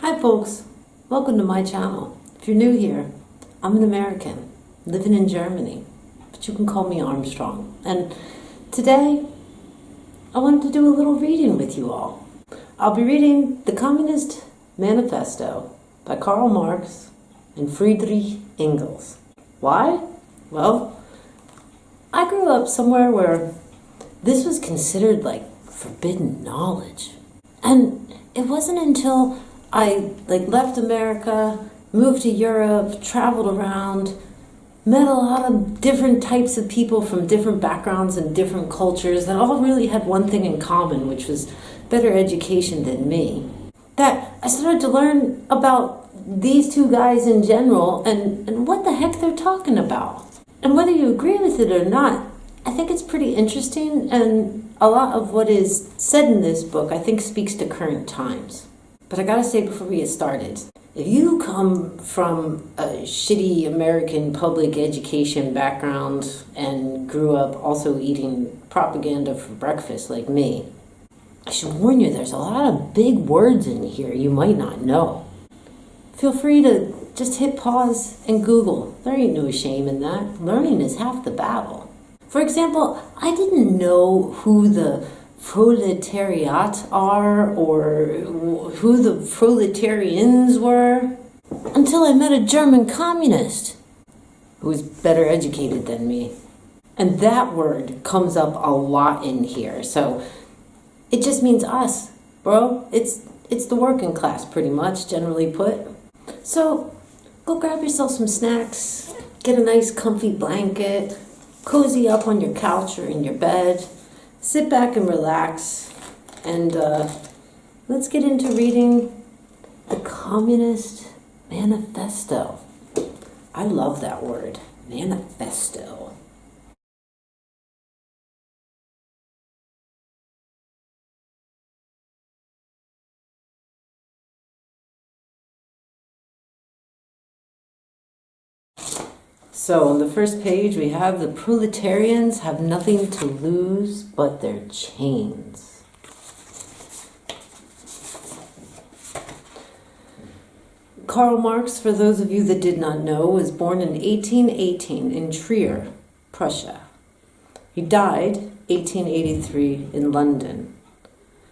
Hi folks, welcome to my channel. If you're new here, I'm an American living in Germany, but you can call me Armstrong. And today, I wanted to do a little reading with you all. I'll be reading the Communist Manifesto by Karl Marx and Friedrich Engels. Why? Well, I grew up somewhere where this was considered like forbidden knowledge. And it wasn't until I left America, moved to Europe, traveled around, met a lot of different types of people from different backgrounds and different cultures that all really had one thing in common, which was better education than me. That I started to learn about these two guys in general and what the heck they're talking about. And whether you agree with it or not, I think it's pretty interesting, and a lot of what is said in this book I think speaks to current times. But I gotta say before we get started, if you come from a shitty American public education background and grew up also eating propaganda for breakfast like me, I should warn you there's a lot of big words in here you might not know. Feel free to just hit pause and Google. There ain't no shame in that. Learning is half the battle. For example, I didn't know who the proletariat are or who the proletarians were until I met a German communist who was better educated than me. And that word comes up a lot in here. So it just means us, bro. It's the working class pretty much, generally put. So go grab yourself some snacks, get a nice comfy blanket, cozy up on your couch or in your bed. Sit back and relax, and let's get into reading the Communist Manifesto. I love that word, manifesto. So on the first page we have the proletarians have nothing to lose but their chains. Karl Marx, for those of you that did not know, was born in 1818 in Trier, Prussia. He died 1883 in London.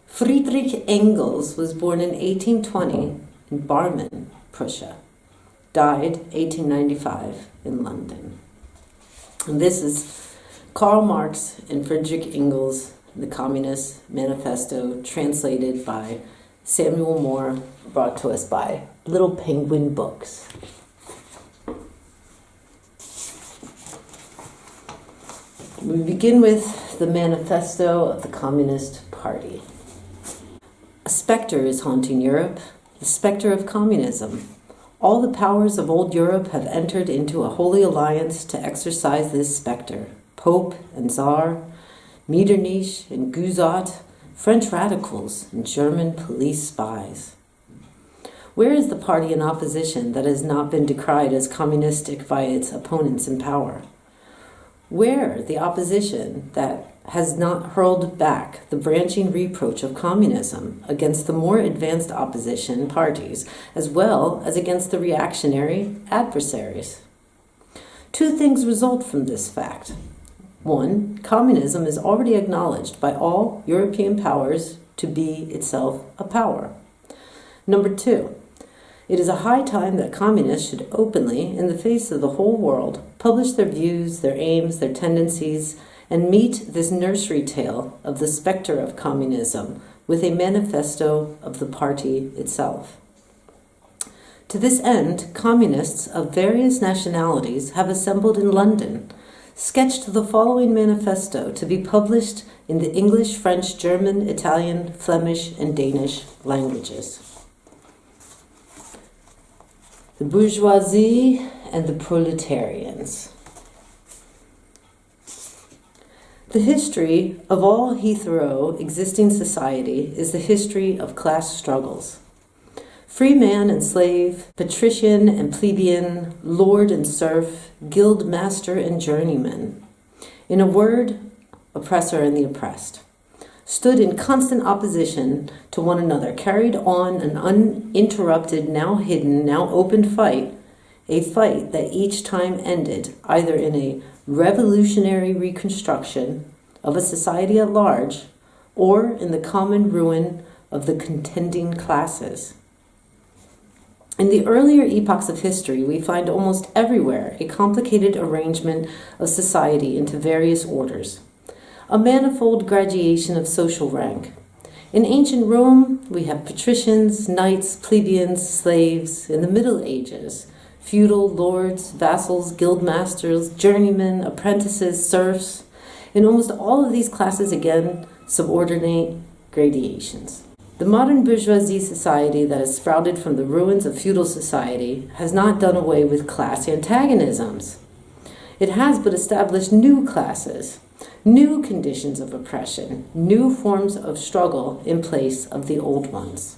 Friedrich Engels was born in 1820 in Barmen, Prussia. Died 1895 in London. And this is Karl Marx and Friedrich Engels, the Communist Manifesto, translated by Samuel Moore, brought to us by Little Penguin Books. We begin with the Manifesto of the Communist Party. A specter is haunting Europe, the specter of communism. All the powers of old Europe have entered into a holy alliance to exorcise this specter. Pope and Tsar, Metternich and Guizot, French radicals and German police spies. Where is the party in opposition that has not been decried as communistic by its opponents in power? Where the opposition that has not hurled back the branching reproach of communism against the more advanced opposition parties, as well as against the reactionary adversaries? Two things result from this fact. One, communism is already acknowledged by all European powers to be itself a power. Number two, it is a high time that communists should openly, in the face of the whole world, publish their views, their aims, their tendencies, and meet this nursery tale of the specter of communism with a manifesto of the party itself. To this end, communists of various nationalities have assembled in London, sketched the following manifesto to be published in the English, French, German, Italian, Flemish, and Danish languages. The bourgeoisie and the proletarians. The history of all hitherto existing society is the history of class struggles. Free man and slave, patrician and plebeian, lord and serf, guild master and journeyman. In a word, oppressor and the oppressed. stood in constant opposition to one another, carried on an uninterrupted, now hidden, now open fight, a fight that each time ended either in a revolutionary reconstruction of a society at large or in the common ruin of the contending classes. In the earlier epochs of history, we find almost everywhere a complicated arrangement of society into various orders, a manifold gradation of social rank. In ancient Rome, we have patricians, knights, plebeians, slaves. In the Middle Ages, feudal lords, vassals, guildmasters, journeymen, apprentices, serfs. In almost all of these classes, again, subordinate gradations. The modern bourgeoisie society that has sprouted from the ruins of feudal society has not done away with class antagonisms. It has but established new classes, new conditions of oppression, new forms of struggle in place of the old ones.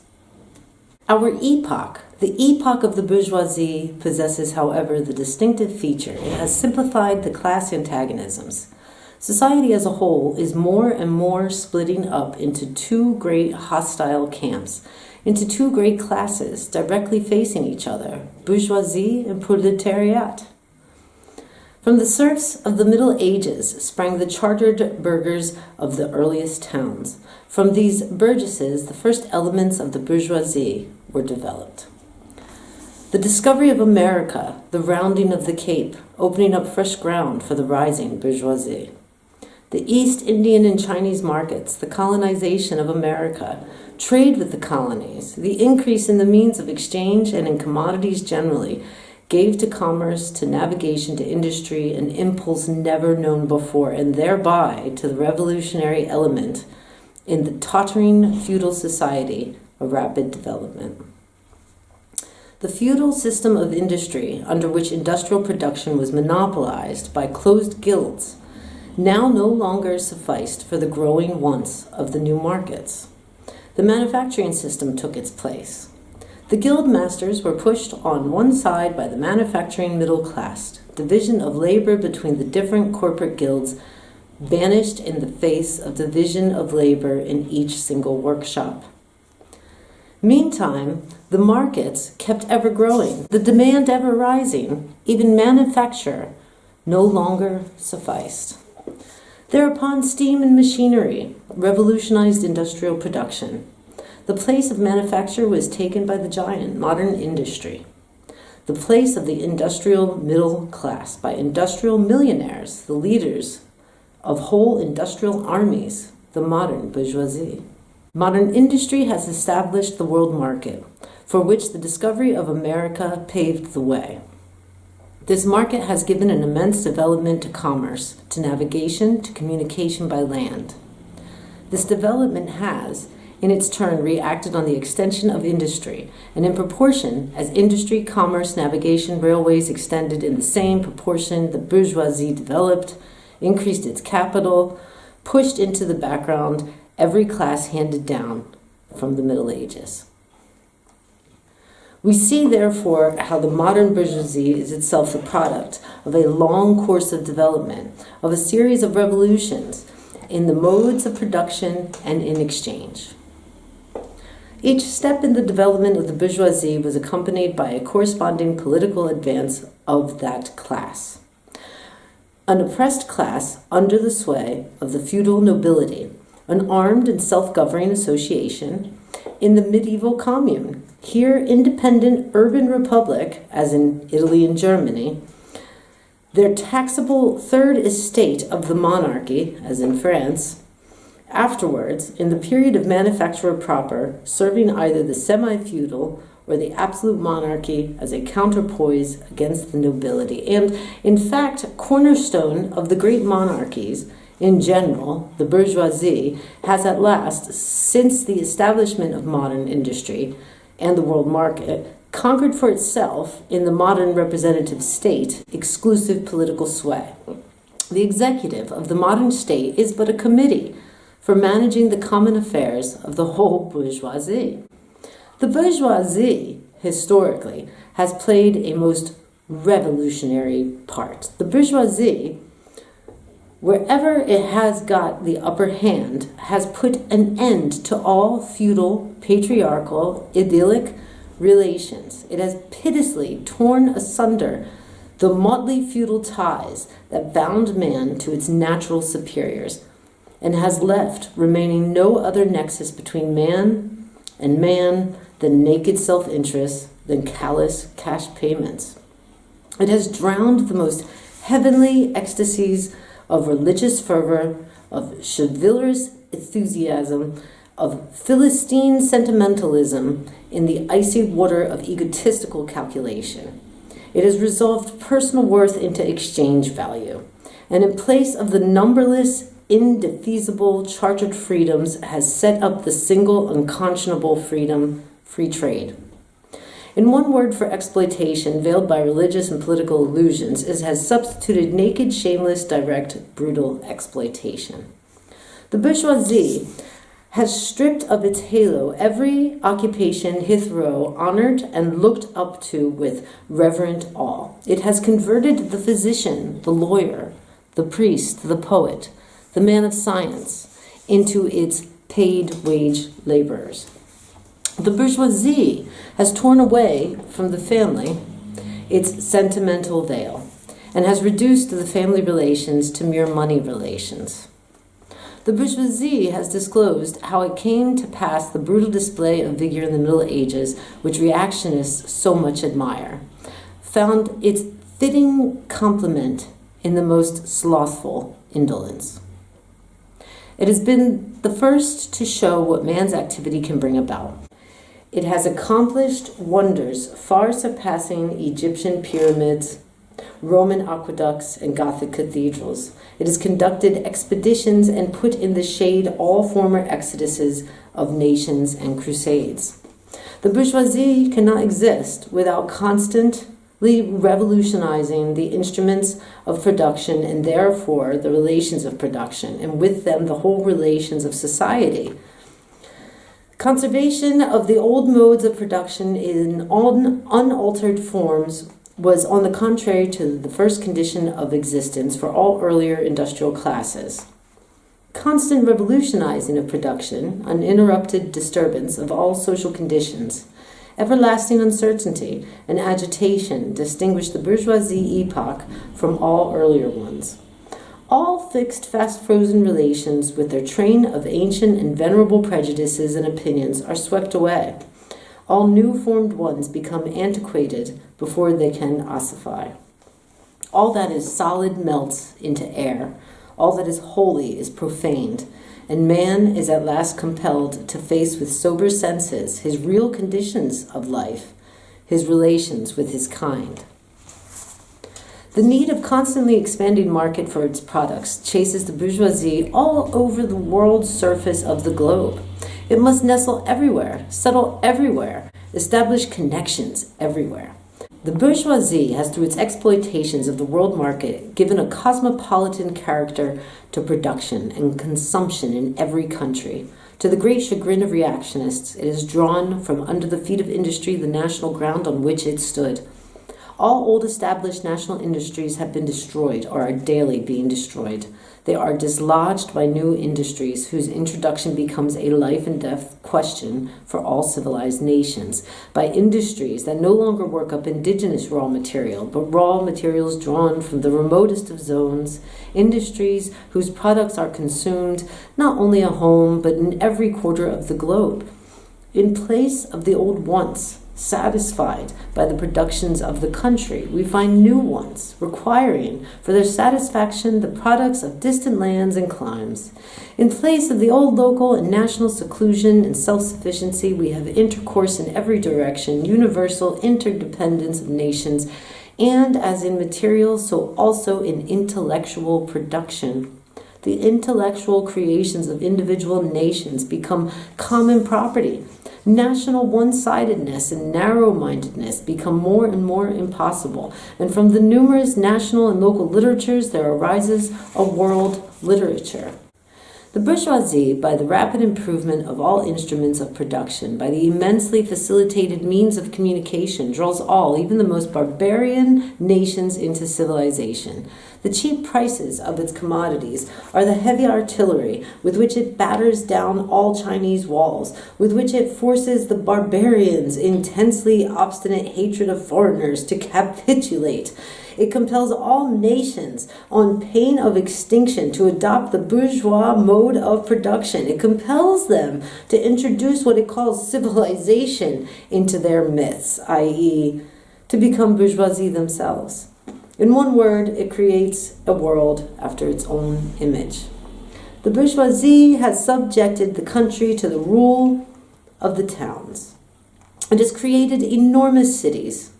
Our epoch, the epoch of the bourgeoisie, possesses, however, the distinctive feature. It has simplified the class antagonisms. Society as a whole is more and more splitting up into two great hostile camps, into two great classes directly facing each other, bourgeoisie and proletariat. From the serfs of the Middle Ages sprang the chartered burghers of the earliest towns. From these burgesses, the first elements of the bourgeoisie were developed. The discovery of America, the rounding of the Cape, opening up fresh ground for the rising bourgeoisie. The East Indian and Chinese markets, the colonization of America, trade with the colonies, the increase in the means of exchange and in commodities generally, gave to commerce, to navigation, to industry, an impulse never known before, and thereby to the revolutionary element in the tottering feudal society of rapid development. The feudal system of industry, under which industrial production was monopolized by closed guilds, now no longer sufficed for the growing wants of the new markets. The manufacturing system took its place. The guild masters were pushed on one side by the manufacturing middle class. Division of labor between the different corporate guilds vanished in the face of division of labor in each single workshop. Meantime, the markets kept ever growing, the demand ever rising. Even manufacture no longer sufficed. Thereupon, steam and machinery revolutionized industrial production. The place of manufacture was taken by the giant modern industry. The place of the industrial middle class by industrial millionaires, the leaders of whole industrial armies, the modern bourgeoisie. Modern industry has established the world market, for which the discovery of America paved the way. This market has given an immense development to commerce, to navigation, to communication by land. This development has, in its turn, reacted on the extension of industry, and in proportion as industry, commerce, navigation, railways extended in the same proportion, the bourgeoisie developed, increased its capital, pushed into the background every class handed down from the Middle Ages. We see, therefore, how the modern bourgeoisie is itself the product of a long course of development, of a series of revolutions in the modes of production and in exchange. Each step in the development of the bourgeoisie was accompanied by a corresponding political advance of that class. An oppressed class under the sway of the feudal nobility, an armed and self-governing association in the medieval commune, here independent urban republic, as in Italy and Germany, their taxable third estate of the monarchy, as in France, afterwards, in the period of manufacture proper, serving either the semi-feudal or the absolute monarchy as a counterpoise against the nobility, and, in fact, cornerstone of the great monarchies. In general, the bourgeoisie has at last, since the establishment of modern industry and the world market, conquered for itself, in the modern representative state, exclusive political sway. The executive of the modern state is but a committee for managing the common affairs of the whole bourgeoisie. The bourgeoisie, historically, has played a most revolutionary part. The bourgeoisie wherever it has got the upper hand, has put an end to all feudal, patriarchal, idyllic relations. It has pitilessly torn asunder the motley feudal ties that bound man to its natural superiors, and has left remaining no other nexus between man and man than naked self-interest, than callous cash payments. It has drowned the most heavenly ecstasies of religious fervor, of chivalrous enthusiasm, of Philistine sentimentalism in the icy water of egotistical calculation. It has resolved personal worth into exchange value, and in place of the numberless, indefeasible chartered freedoms has set up the single unconscionable freedom, free trade. In one word for exploitation, veiled by religious and political illusions, it has substituted naked, shameless, direct, brutal exploitation. The bourgeoisie has stripped of its halo every occupation hitherto honored and looked up to with reverent awe. It has converted the physician, the lawyer, the priest, the poet, the man of science, into its paid wage laborers. The bourgeoisie has torn away from the family its sentimental veil and has reduced the family relations to mere money relations. The bourgeoisie has disclosed how it came to pass the brutal display of vigor in the Middle Ages, which reactionists so much admire, found its fitting complement in the most slothful indolence. It has been the first to show what man's activity can bring about. It has accomplished wonders far surpassing Egyptian pyramids, Roman aqueducts, and Gothic cathedrals. It has conducted expeditions and put in the shade all former exoduses of nations and crusades. The bourgeoisie cannot exist without constantly revolutionizing the instruments of production and therefore the relations of production, and with them the whole relations of society. Conservation of the old modes of production in unaltered forms was, on the contrary, to the first condition of existence for all earlier industrial classes. Constant revolutionizing of production, uninterrupted disturbance of all social conditions, everlasting uncertainty and agitation distinguish the bourgeoisie epoch from all earlier ones. All fixed, fast-frozen relations with their train of ancient and venerable prejudices and opinions are swept away. All new-formed ones become antiquated before they can ossify. All that is solid melts into air. All that is holy is profaned, and man is at last compelled to face with sober senses his real conditions of life, his relations with his kind. The need of constantly expanding market for its products chases the bourgeoisie all over the world's surface of the globe. It must nestle everywhere, settle everywhere, establish connections everywhere. The bourgeoisie has, through its exploitations of the world market, given a cosmopolitan character to production and consumption in every country. To the great chagrin of reactionists, it has drawn from under the feet of industry the national ground on which it stood. All old established national industries have been destroyed or are daily being destroyed. They are dislodged by new industries whose introduction becomes a life and death question for all civilized nations, by industries that no longer work up indigenous raw material, but raw materials drawn from the remotest of zones, industries whose products are consumed not only at home, but in every quarter of the globe. In place of the old wants, satisfied by the productions of the country, we find new ones, requiring for their satisfaction the products of distant lands and climes. In place of the old local and national seclusion and self-sufficiency, we have intercourse in every direction, universal interdependence of nations, and as in material, so also in intellectual production. The intellectual creations of individual nations become common property. National one-sidedness and narrow-mindedness become more and more impossible, and from the numerous national and local literatures there arises a world literature. The bourgeoisie, by the rapid improvement of all instruments of production, by the immensely facilitated means of communication, draws all, even the most barbarian nations, into civilization. The cheap prices of its commodities are the heavy artillery with which it batters down all Chinese walls, with which it forces the barbarians' intensely obstinate hatred of foreigners to capitulate. It compels all nations, on pain of extinction, to adopt the bourgeois mode of production. It compels them to introduce what it calls civilization into their myths, i.e., to become bourgeoisie themselves. In one word, it creates a world after its own image. The bourgeoisie has subjected the country to the rule of the towns. It has created enormous cities,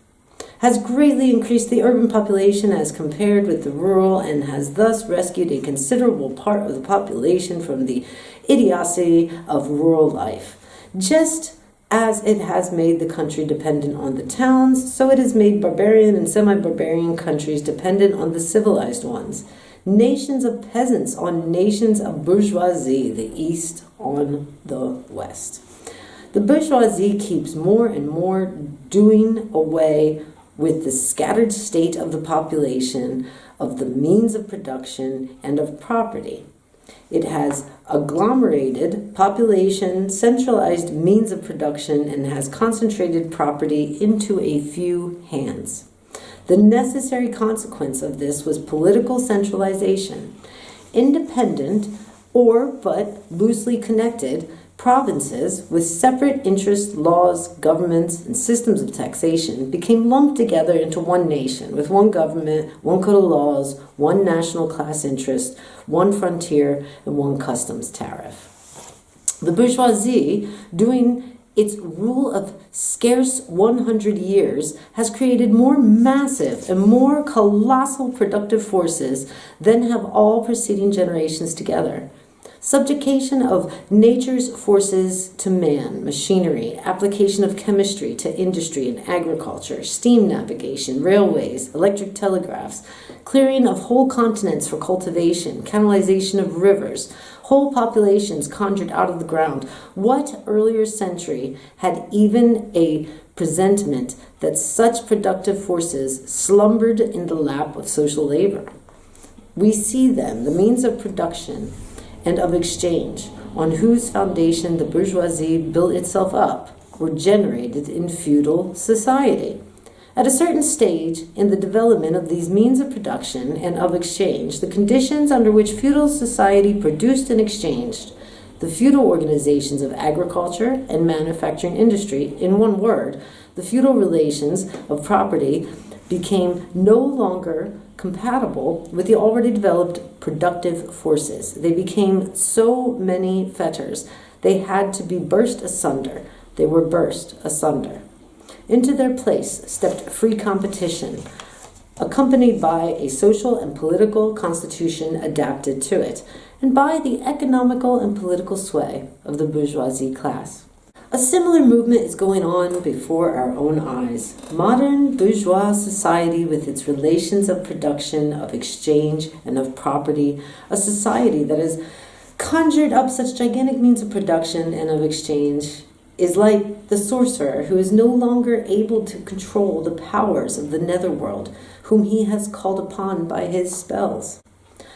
has greatly increased the urban population as compared with the rural, and has thus rescued a considerable part of the population from the idiocy of rural life. Just as it has made the country dependent on the towns, so it has made barbarian and semi-barbarian countries dependent on the civilized ones. Nations of peasants on nations of bourgeoisie, the East on the West. The bourgeoisie keeps more and more doing away with the scattered state of the population, of the means of production, and of property. It has agglomerated population, centralized means of production, and has concentrated property into a few hands. The necessary consequence of this was political centralization. Independent, or but loosely connected, provinces with separate interest, laws, governments, and systems of taxation became lumped together into one nation with one government, one code of laws, one national class interest, one frontier, and one customs tariff. The bourgeoisie, doing its rule of scarce 100 years, has created more massive and more colossal productive forces than have all preceding generations together. Subjugation of nature's forces to man, machinery, application of chemistry to industry and agriculture, steam navigation, railways, electric telegraphs, clearing of whole continents for cultivation, canalization of rivers, whole populations conjured out of the ground. What earlier century had even a presentiment that such productive forces slumbered in the lap of social labor? We see then the means of production and of exchange, on whose foundation the bourgeoisie built itself up, were generated in feudal society. At a certain stage in the development of these means of production and of exchange, the conditions under which feudal society produced and exchanged, the feudal organizations of agriculture and manufacturing industry, in one word, the feudal relations of property, became no longer compatible with the already developed productive forces. They became so many fetters. They had to be burst asunder. They were burst asunder. Into their place stepped free competition, accompanied by a social and political constitution adapted to it, and by the economical and political sway of the bourgeoisie class. A similar movement is going on before our own eyes. Modern bourgeois society, with its relations of production, of exchange, and of property, a society that has conjured up such gigantic means of production and of exchange, is like the sorcerer who is no longer able to control the powers of the netherworld, whom he has called upon by his spells.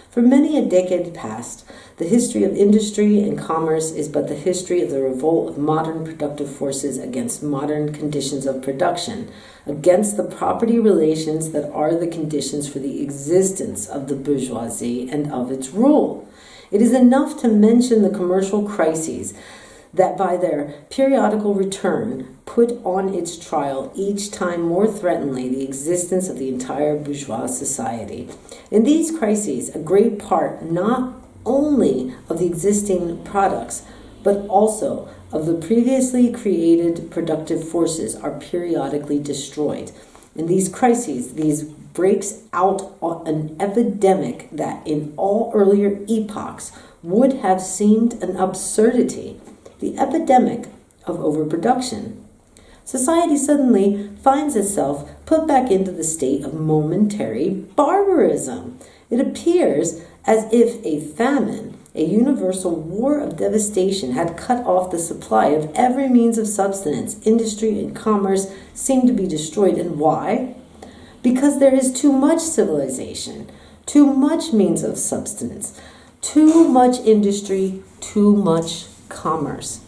For many a decade past, the history of industry and commerce is but the history of the revolt of modern productive forces against modern conditions of production, against the property relations that are the conditions for the existence of the bourgeoisie and of its rule. It is enough to mention the commercial crises that by their periodical return put on its trial each time more threateningly the existence of the entire bourgeois society. In these crises, a great part not only of the existing products, but also of the previously created productive forces are periodically destroyed. In these crises, these breaks out an epidemic that in all earlier epochs would have seemed an absurdity. The epidemic of overproduction. Society suddenly finds itself put back into the state of momentary barbarism. It appears as if a famine, a universal war of devastation, had cut off the supply of every means of subsistence. Industry and commerce seem to be destroyed. And why? Because there is too much civilization, Too much means of substance, too much industry, too much commerce.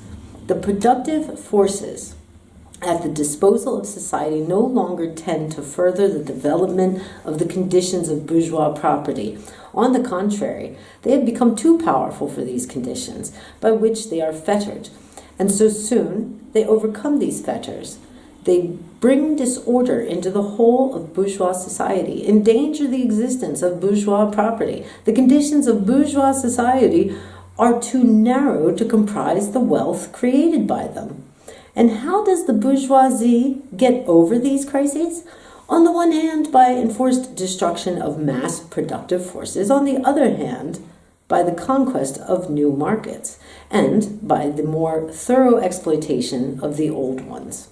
The productive forces at the disposal of society no longer tend to further the development of the conditions of bourgeois property. On the contrary, they have become too powerful for these conditions, by which they are fettered. And so soon they overcome these fetters. They bring disorder into the whole of bourgeois society, endanger the existence of bourgeois property. The conditions of bourgeois society are too narrow to comprise the wealth created by them. And how does the bourgeoisie get over these crises? On the one hand, by enforced destruction of mass productive forces. On the other hand, by the conquest of new markets, and by the more thorough exploitation of the old ones.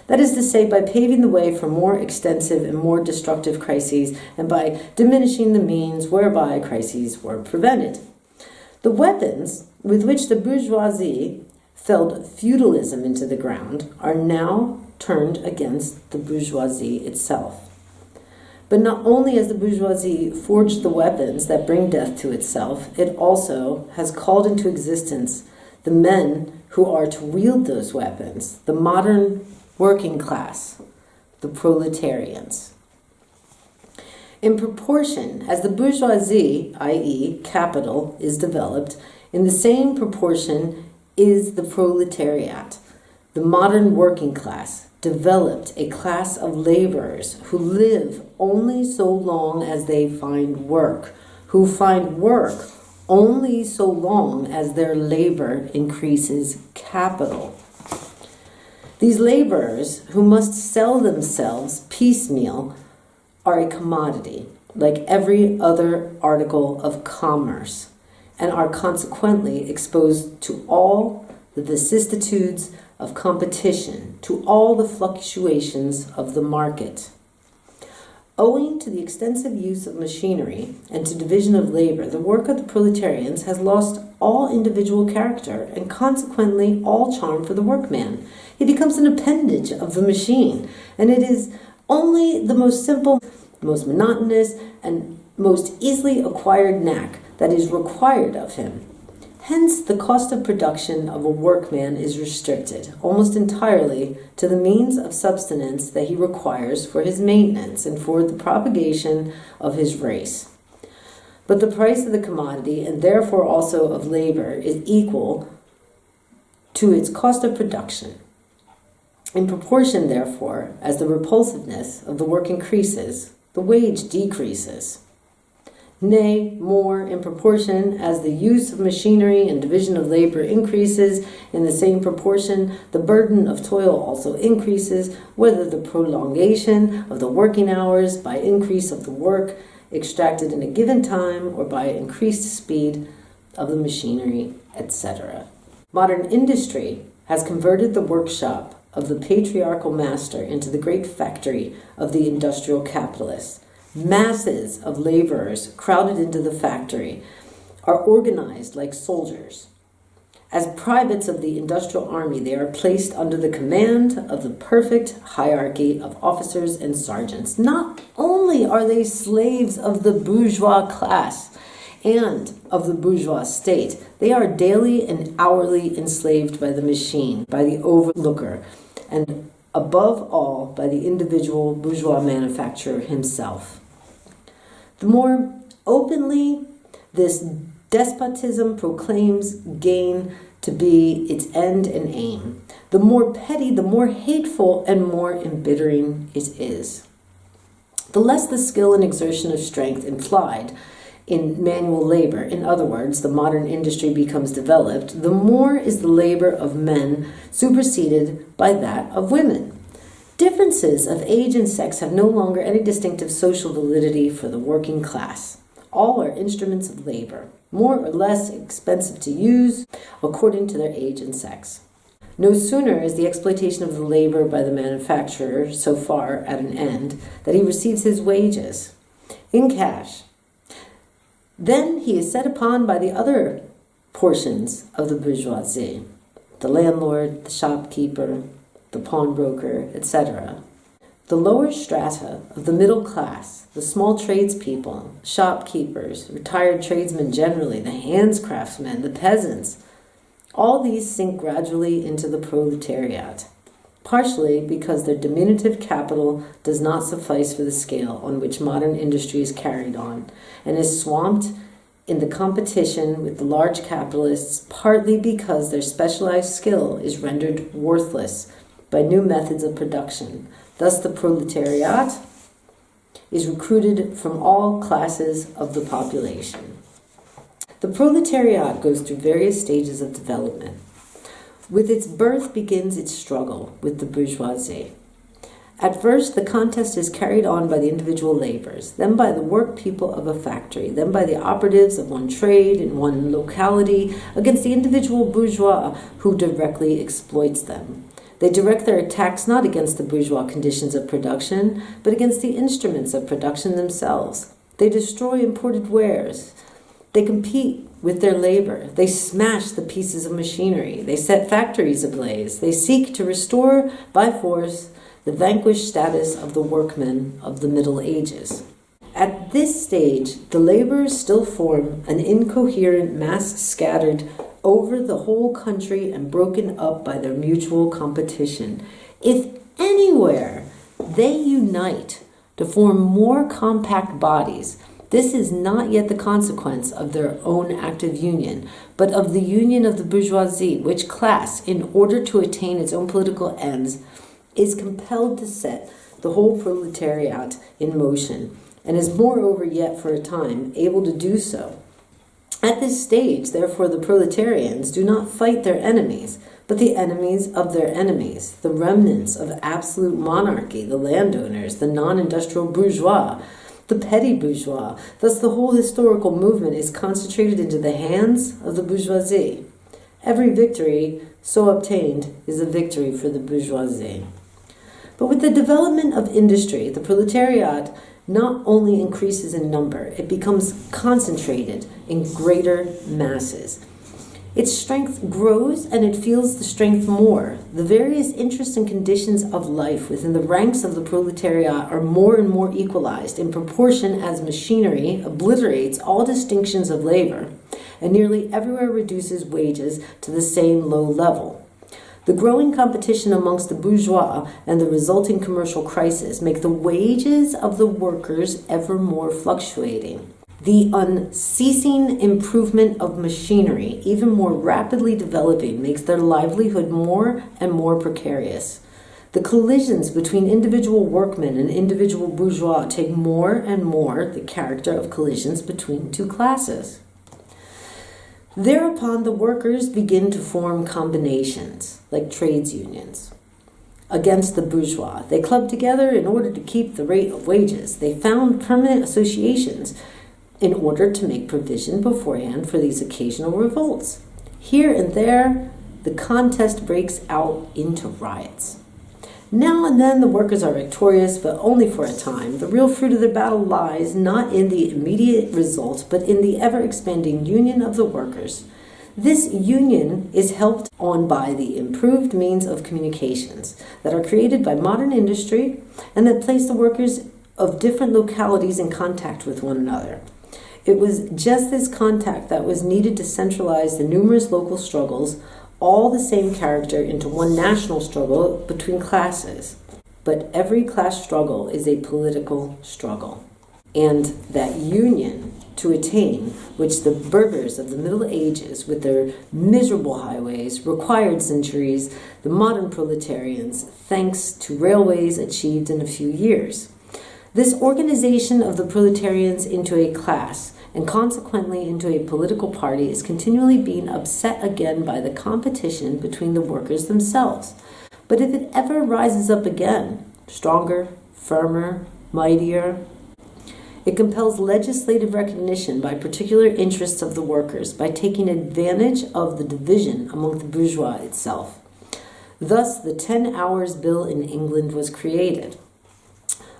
That is to say, by paving the way for more extensive and more destructive crises, and by diminishing the means whereby crises were prevented. The weapons with which the bourgeoisie felled feudalism into the ground are now turned against the bourgeoisie itself. But not only has the bourgeoisie forged the weapons that bring death to itself, it also has called into existence the men who are to wield those weapons, the modern working class, the proletarians. In proportion as the bourgeoisie, i.e. capital, is developed, in the same proportion is the proletariat, the modern working class, developed a class of laborers who live only so long as they find work, who find work only so long as their labor increases capital. These laborers, who must sell themselves piecemeal, are a commodity, like every other article of commerce, and are consequently exposed to all the vicissitudes of competition, to all the fluctuations of the market. Owing to the extensive use of machinery and to division of labor, the work of the proletarians has lost all individual character and consequently all charm for the workman. He becomes an appendage of the machine, and it is only the most simple, most monotonous, and most easily acquired knack that is required of him. Hence, the cost of production of a workman is restricted almost entirely to the means of subsistence that he requires for his maintenance and for the propagation of his race. But the price of the commodity, and therefore also of labor, is equal to its cost of production. In proportion, therefore, as the repulsiveness of the work increases, the wage decreases. Nay, more, in proportion as the use of machinery and division of labor increases, in the same proportion the burden of toil also increases, whether the prolongation of the working hours by increase of the work extracted in a given time or by increased speed of the machinery, etc. Modern industry has converted the workshop of the patriarchal master into the great factory of the industrial capitalist. Masses of laborers crowded into the factory are organized like soldiers. As privates of the industrial army, they are placed under the command of the perfect hierarchy of officers and sergeants. Not only are they slaves of the bourgeois class and of the bourgeois state, they are daily and hourly enslaved by the machine, by the overlooker, and above all by the individual bourgeois manufacturer himself. The more openly this despotism proclaims gain to be its end and aim, the more petty, the more hateful, and more embittering it is. The less the skill and exertion of strength implied in manual labor, in other words, the modern industry becomes developed, the more is the labor of men superseded by that of women. Differences of age and sex have no longer any distinctive social validity for the working class. All are instruments of labor, more or less expensive to use according to their age and sex. No sooner is the exploitation of the labor by the manufacturer so far at an end that he receives his wages in cash. Then he is set upon by the other portions of the bourgeoisie, the landlord, the shopkeeper, the pawnbroker, etc. The lower strata of the middle class, the small tradespeople, shopkeepers, retired tradesmen generally, the handicraftsmen, the peasants, all these sink gradually into the proletariat, partially because their diminutive capital does not suffice for the scale on which modern industry is carried on, and is swamped in the competition with the large capitalists, partly because their specialized skill is rendered worthless by new methods of production. Thus, the proletariat is recruited from all classes of the population. The proletariat goes through various stages of development. With its birth begins its struggle with the bourgeoisie. At first, the contest is carried on by the individual laborers, then by the work people of a factory, then by the operatives of one trade in one locality against the individual bourgeois who directly exploits them. They direct their attacks not against the bourgeois conditions of production, but against the instruments of production themselves. They destroy imported wares. They compete with their labor. They smash the pieces of machinery. They set factories ablaze. They seek to restore by force the vanquished status of the workmen of the Middle Ages. At this stage, the laborers still form an incoherent mass scattered over the whole country and broken up by their mutual competition. If anywhere they unite to form more compact bodies, this is not yet the consequence of their own active union, but of the union of the bourgeoisie, which class, in order to attain its own political ends, is compelled to set the whole proletariat in motion, and is moreover yet for a time able to do so. At this stage, therefore, the proletarians do not fight their enemies, but the enemies of their enemies, the remnants of absolute monarchy, the landowners, the non-industrial bourgeois, the petty bourgeois. Thus the whole historical movement is concentrated into the hands of the bourgeoisie. Every victory so obtained is a victory for the bourgeoisie. But with the development of industry, the proletariat not only increases in number, it becomes concentrated in greater masses. Its strength grows and it feels the strength more. The various interests and conditions of life within the ranks of the proletariat are more and more equalized in proportion as machinery obliterates all distinctions of labor and nearly everywhere reduces wages to the same low level. The growing competition amongst the bourgeois and the resulting commercial crisis make the wages of the workers ever more fluctuating. The unceasing improvement of machinery, even more rapidly developing, makes their livelihood more and more precarious. The collisions between individual workmen and individual bourgeois take more and more the character of collisions between two classes. Thereupon the workers begin to form combinations, like trades unions, against the bourgeois. They club together in order to keep the rate of wages. They found permanent associations in order to make provision beforehand for these occasional revolts. Here and there, the contest breaks out into riots. Now and then the workers are victorious, but only for a time. The real fruit of their battle lies not in the immediate result, but in the ever-expanding union of the workers. This union is helped on by the improved means of communications that are created by modern industry and that place the workers of different localities in contact with one another. It was just this contact that was needed to centralize the numerous local struggles, all the same character, into one national struggle between classes. But every class struggle is a political struggle. And that union to attain, which the burghers of the Middle Ages, with their miserable highways, required centuries, the modern proletarians, thanks to railways, achieved in a few years. This organization of the proletarians into a class, and consequently into a political party, is continually being upset again by the competition between the workers themselves. But if it ever rises up again, stronger, firmer, mightier, it compels legislative recognition by particular interests of the workers, by taking advantage of the division among the bourgeois itself. Thus, the 10 Hours Bill in England was created.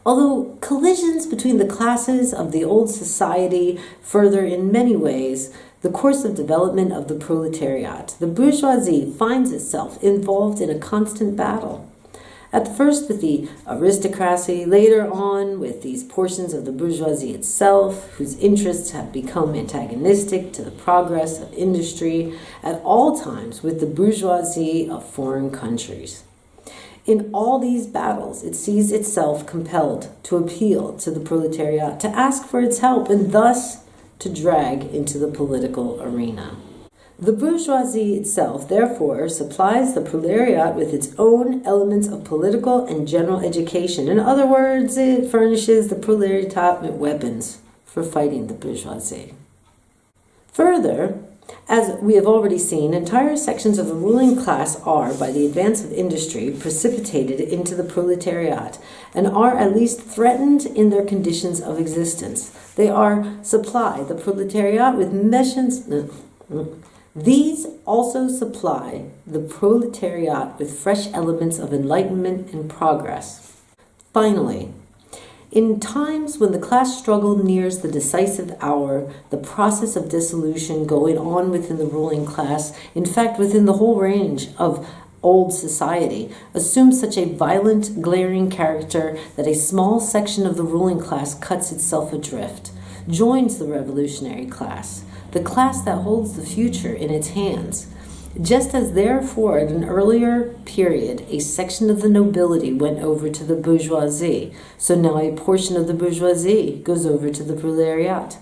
Although collisions between the classes of the old society further in many ways the course of development of the proletariat, the bourgeoisie finds itself involved in a constant battle. At first with the aristocracy, later on with these portions of the bourgeoisie itself, whose interests have become antagonistic to the progress of industry, at all times with the bourgeoisie of foreign countries. In all these battles, it sees itself compelled to appeal to the proletariat, to ask for its help, and thus to drag into the political arena. The bourgeoisie itself, therefore, supplies the proletariat with its own elements of political and general education. In other words, it furnishes the proletariat with weapons for fighting the bourgeoisie. Further, as we have already seen, entire sections of the ruling class are, by the advance of industry, precipitated into the proletariat and are at least threatened in their conditions of existence. They are supply the proletariat with These also supply the proletariat with fresh elements of enlightenment and progress. Finally, in times when the class struggle nears the decisive hour, the process of dissolution going on within the ruling class, in fact within the whole range of old society, assumes such a violent, glaring character that a small section of the ruling class cuts itself adrift, joins the revolutionary class, the class that holds the future in its hands. Just as therefore at an earlier period a section of the nobility went over to the bourgeoisie, so now a portion of the bourgeoisie goes over to the proletariat.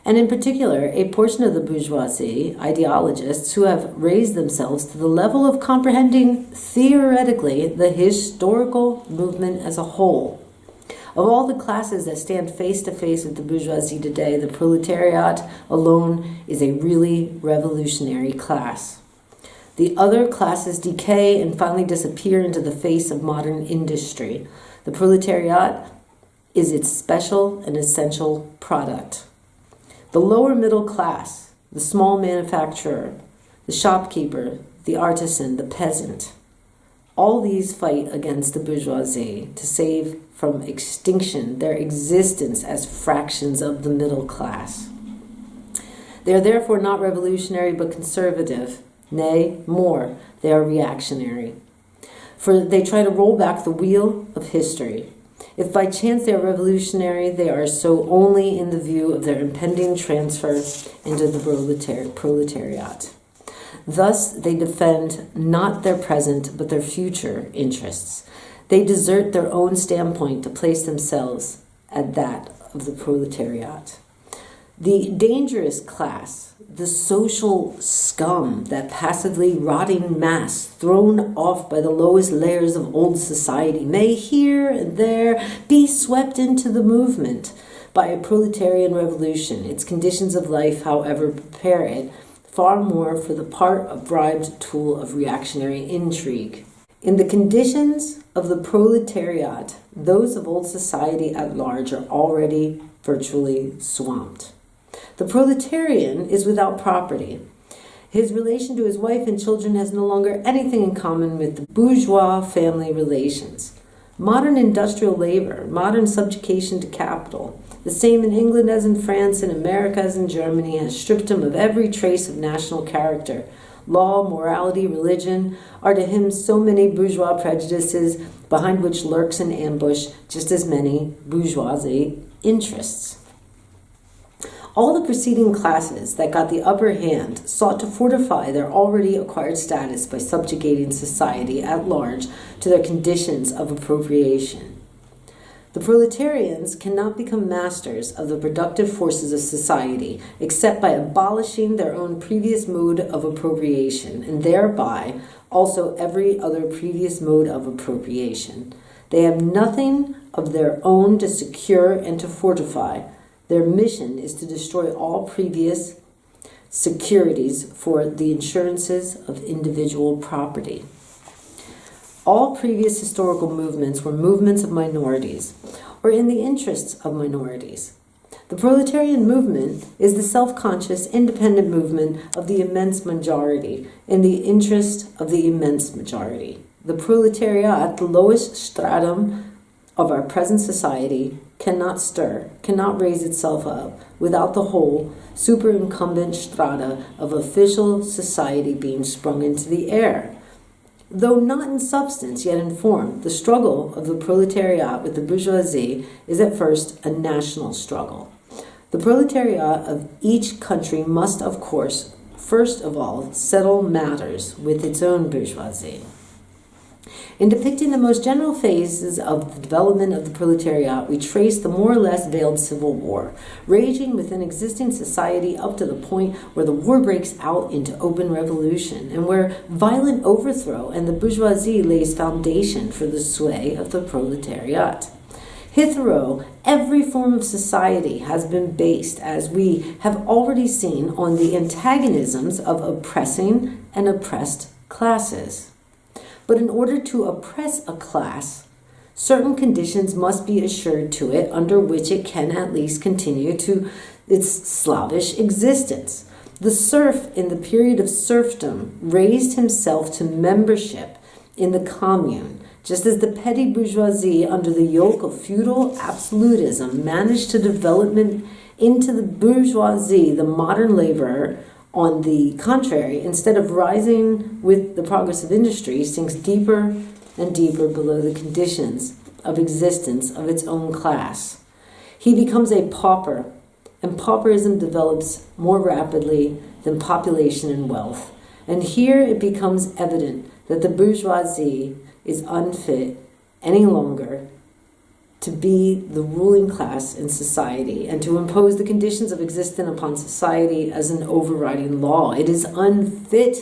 And in particular, a portion of the bourgeoisie, ideologists who have raised themselves to the level of comprehending theoretically the historical movement as a whole. Of all the classes that stand face to face with the bourgeoisie today, the proletariat alone is a really revolutionary class. The other classes decay and finally disappear into the face of modern industry. The proletariat is its special and essential product. The lower middle class, the small manufacturer, the shopkeeper, the artisan, the peasant, all these fight against the bourgeoisie to save from extinction their existence as fractions of the middle class. They are therefore not revolutionary but conservative. Nay, more, they are reactionary. For they try to roll back the wheel of history. If by chance they are revolutionary, they are so only in the view of their impending transfer into the proletariat. Thus, they defend not their present but their future interests. They desert their own standpoint to place themselves at that of the proletariat. The dangerous class, the social scum, that passively rotting mass thrown off by the lowest layers of old society, may here and there be swept into the movement by a proletarian revolution. Its conditions of life, however, prepare it far more for the part of bribed tool of reactionary intrigue. In the conditions of the proletariat, those of old society at large are already virtually swamped. The proletarian is without property. His relation to his wife and children has no longer anything in common with the bourgeois family relations. Modern industrial labor, modern subjugation to capital, the same in England as in France, in America as in Germany, has stripped him of every trace of national character. Law, morality, religion are to him so many bourgeois prejudices behind which lurks in ambush just as many bourgeoisie interests. All the preceding classes that got the upper hand sought to fortify their already acquired status by subjugating society at large to their conditions of appropriation. The proletarians cannot become masters of the productive forces of society except by abolishing their own previous mode of appropriation and thereby also every other previous mode of appropriation. They have nothing of their own to secure and to fortify. Their mission is to destroy all previous securities for the insurances of individual property. All previous historical movements were movements of minorities, or in the interests of minorities. The proletarian movement is the self-conscious, independent movement of the immense majority, in the interest of the immense majority. The proletariat, the lowest stratum of our present society, cannot stir, cannot raise itself up without the whole superincumbent strata of official society being sprung into the air. Though not in substance, yet in form, the struggle of the proletariat with the bourgeoisie is at first a national struggle. The proletariat of each country must, of course, first of all, settle matters with its own bourgeoisie. In depicting the most general phases of the development of the proletariat, we trace the more or less veiled civil war, raging within existing society up to the point where the war breaks out into open revolution, and where violent overthrow and the bourgeoisie lays foundation for the sway of the proletariat. Hitherto, every form of society has been based, as we have already seen, on the antagonisms of oppressing and oppressed classes. But in order to oppress a class, certain conditions must be assured to it under which it can at least continue to its slavish existence. The serf in the period of serfdom raised himself to membership in the commune, just as the petty bourgeoisie under the yoke of feudal absolutism managed to development into the bourgeoisie. The modern laborer, on the contrary, instead of rising with the progress of industry, sinks deeper and deeper below the conditions of existence of its own class. He becomes a pauper, and pauperism develops more rapidly than population and wealth. And here it becomes evident that the bourgeoisie is unfit any longer to be the ruling class in society and to impose the conditions of existence upon society as an overriding law. It is unfit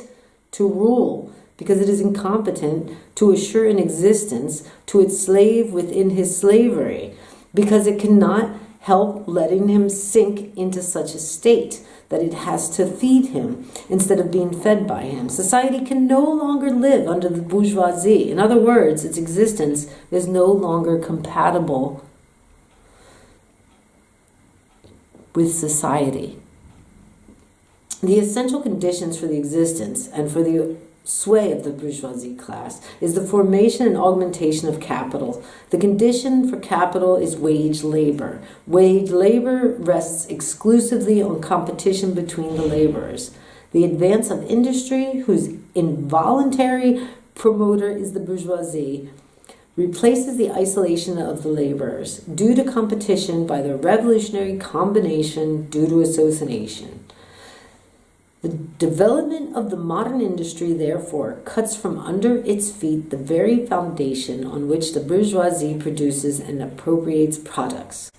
to rule because it is incompetent to assure an existence to its slave within his slavery, because it cannot help letting him sink into such a state that it has to feed him instead of being fed by him. Society can no longer live under the bourgeoisie. In other words, its existence is no longer compatible with society. The essential conditions for the existence and for the sway of the bourgeoisie class is the formation and augmentation of capital. The condition for capital is wage labor. Wage labor rests exclusively on competition between the laborers. The advance of industry, whose involuntary promoter is the bourgeoisie, replaces the isolation of the laborers due to competition by the revolutionary combination due to association. The development of the modern industry, therefore, cuts from under its feet the very foundation on which the bourgeoisie produces and appropriates products.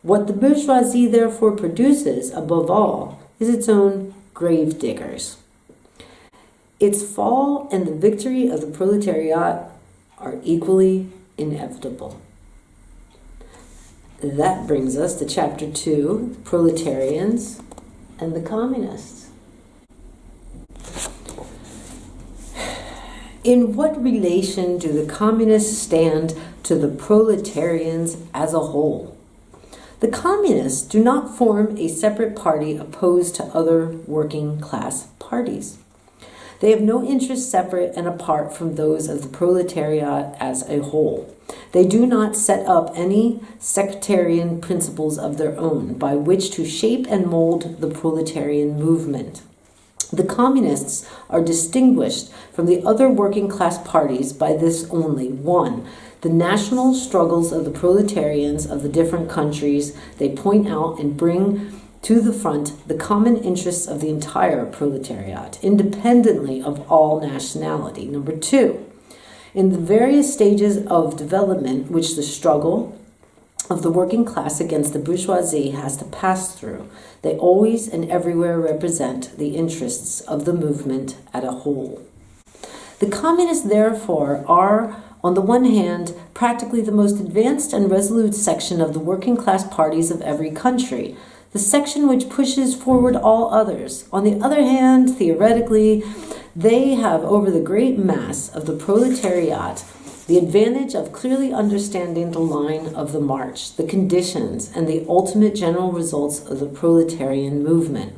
What the bourgeoisie, therefore, produces, above all, is its own grave diggers. Its fall and the victory of the proletariat are equally inevitable. That brings us to Chapter 2, Proletarians and the Communists. In what relation do the communists stand to the proletarians as a whole? The communists do not form a separate party opposed to other working class parties. They have no interests separate and apart from those of the proletariat as a whole. They do not set up any sectarian principles of their own by which to shape and mold the proletarian movement. The communists are distinguished from the other working class parties by this only: one, the national struggles of the proletarians of the different countries. They point out and bring to the front the common interests of the entire proletariat, independently of all nationality. Number two, in the various stages of development which the struggle of the working class against the bourgeoisie has to pass through, they always and everywhere represent the interests of the movement as a whole. The communists, therefore, are, on the one hand, practically the most advanced and resolute section of the working class parties of every country, the section which pushes forward all others. On the other hand, theoretically, they have over the great mass of the proletariat the advantage of clearly understanding the line of the march, the conditions, and the ultimate general results of the proletarian movement.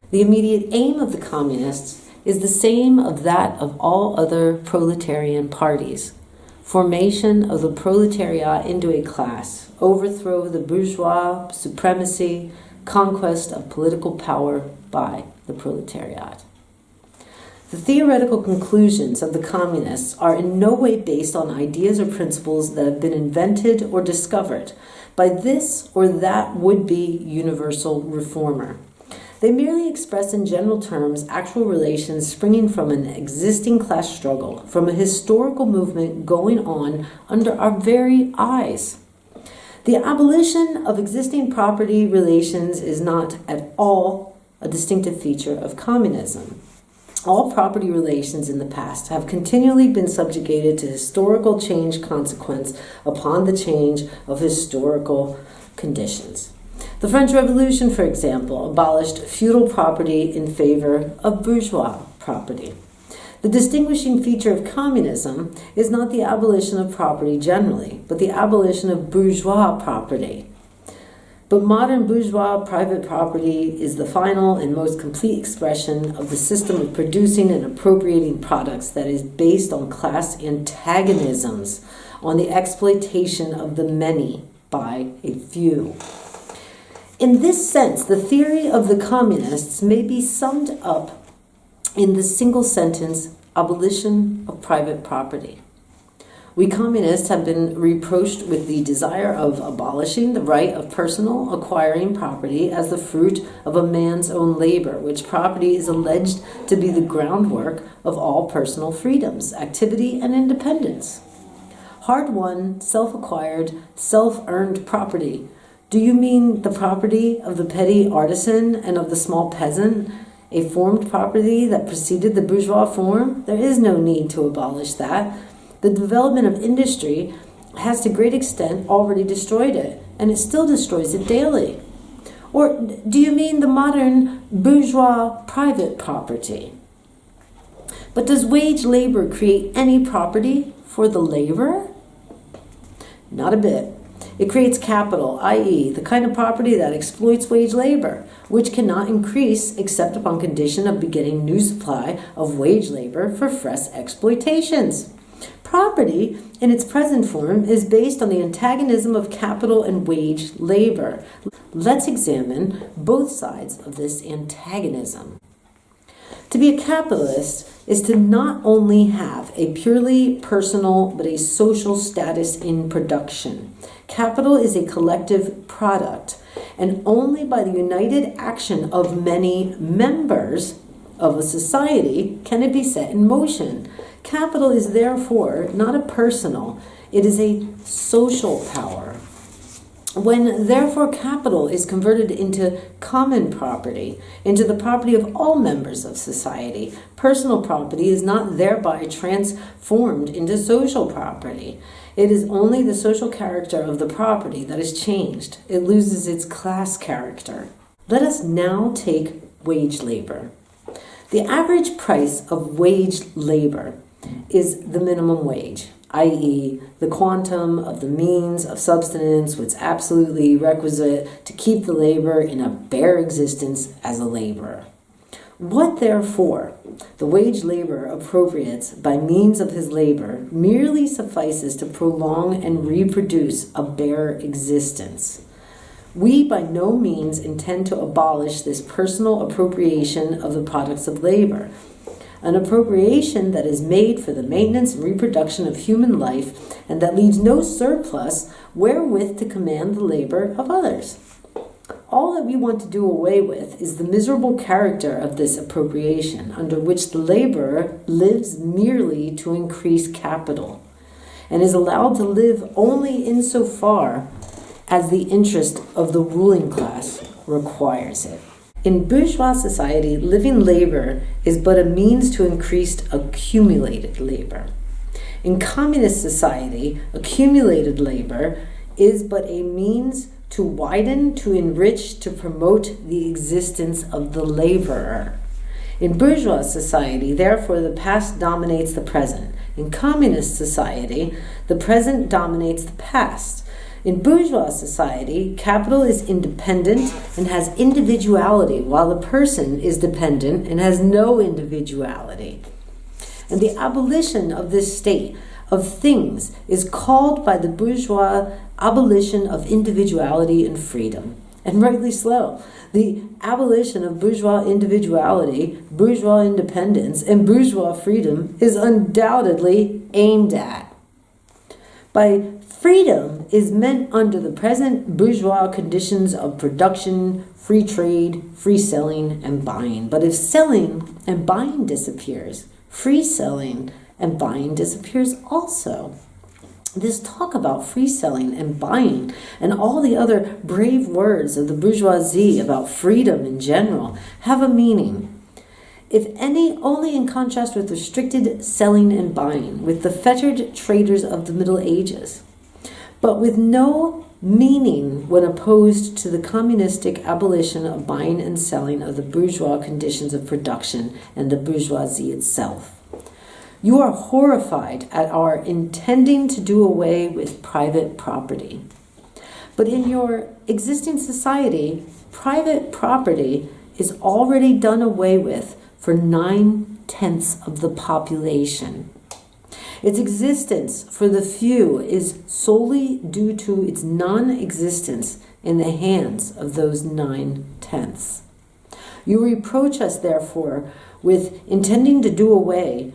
The immediate aim of the communists is the same of that of all other proletarian parties: formation of the proletariat into a class, overthrow of the bourgeois supremacy, conquest of political power by the proletariat. The theoretical conclusions of the communists are in no way based on ideas or principles that have been invented or discovered by this or that would-be universal reformer. They merely express in general terms actual relations springing from an existing class struggle, from a historical movement going on under our very eyes. The abolition of existing property relations is not at all a distinctive feature of communism. All property relations in the past have continually been subjugated to historical change consequence upon the change of historical conditions. The French Revolution, for example, abolished feudal property in favor of bourgeois property. The distinguishing feature of communism is not the abolition of property generally, but the abolition of bourgeois property. But modern bourgeois private property is the final and most complete expression of the system of producing and appropriating products that is based on class antagonisms, on the exploitation of the many by a few. In this sense, the theory of the communists may be summed up in the single sentence, abolition of private property. We communists have been reproached with the desire of abolishing the right of personal acquiring property as the fruit of a man's own labor, which property is alleged to be the groundwork of all personal freedoms, activity, and independence. Hard-won, self-acquired, self-earned property. Do you mean the property of the petty artisan and of the small peasant, a formed property that preceded the bourgeois form? There is no need to abolish that. The development of industry has to great extent already destroyed it, and it still destroys it daily. Or do you mean the modern bourgeois private property? But does wage labor create any property for the laborer? Not a bit. It creates capital, i.e., the kind of property that exploits wage labor, which cannot increase except upon condition of begetting new supply of wage labor for fresh exploitations. Property, in its present form, is based on the antagonism of capital and wage labor. Let's examine both sides of this antagonism. To be a capitalist is to not only have a purely personal but a social status in production. Capital is a collective product, and only by the united action of many members of a society can it be set in motion. Capital is therefore not a personal, it is a social power. When therefore capital is converted into common property, into the property of all members of society, personal property is not thereby transformed into social property. It is only the social character of the property that is changed. It loses its class character. Let us now take wage labor. The average price of wage labor is the minimum wage, i.e., the quantum of the means of subsistence which is absolutely requisite to keep the laborer in a bare existence as a laborer. What, therefore, the wage laborer appropriates by means of his labor merely suffices to prolong and reproduce a bare existence. We by no means intend to abolish this personal appropriation of the products of labor, an appropriation that is made for the maintenance and reproduction of human life and that leaves no surplus wherewith to command the labor of others. All that we want to do away with is the miserable character of this appropriation, under which the laborer lives merely to increase capital, and is allowed to live only insofar as the interest of the ruling class requires it. In bourgeois society, living labor is but a means to increase accumulated labor. In communist society, accumulated labor is but a means to widen, to enrich, to promote the existence of the laborer. In bourgeois society, therefore, the past dominates the present. In communist society, the present dominates the past. In bourgeois society, capital is independent and has individuality, while the person is dependent and has no individuality. And the abolition of this state of things is called by the bourgeois abolition of individuality and freedom. and rightly so. The abolition of bourgeois individuality, bourgeois independence, and bourgeois freedom is undoubtedly aimed at. By freedom is meant under the present bourgeois conditions of production, free trade, free selling, and buying. But if selling and buying disappears, free selling and buying disappears also. This talk about free selling and buying and all the other brave words of the bourgeoisie about freedom in general have a meaning, if any, only in contrast with restricted selling and buying, with the fettered traders of the Middle Ages, but with no meaning when opposed to the communistic abolition of buying and selling of the bourgeois conditions of production and the bourgeoisie itself. You are horrified at our intending to do away with private property. But in your existing society, private property is already done away with for 9/10 of the population. Its existence for the few is solely due to its non-existence in the hands of those 9/10. You reproach us, therefore, with intending to do away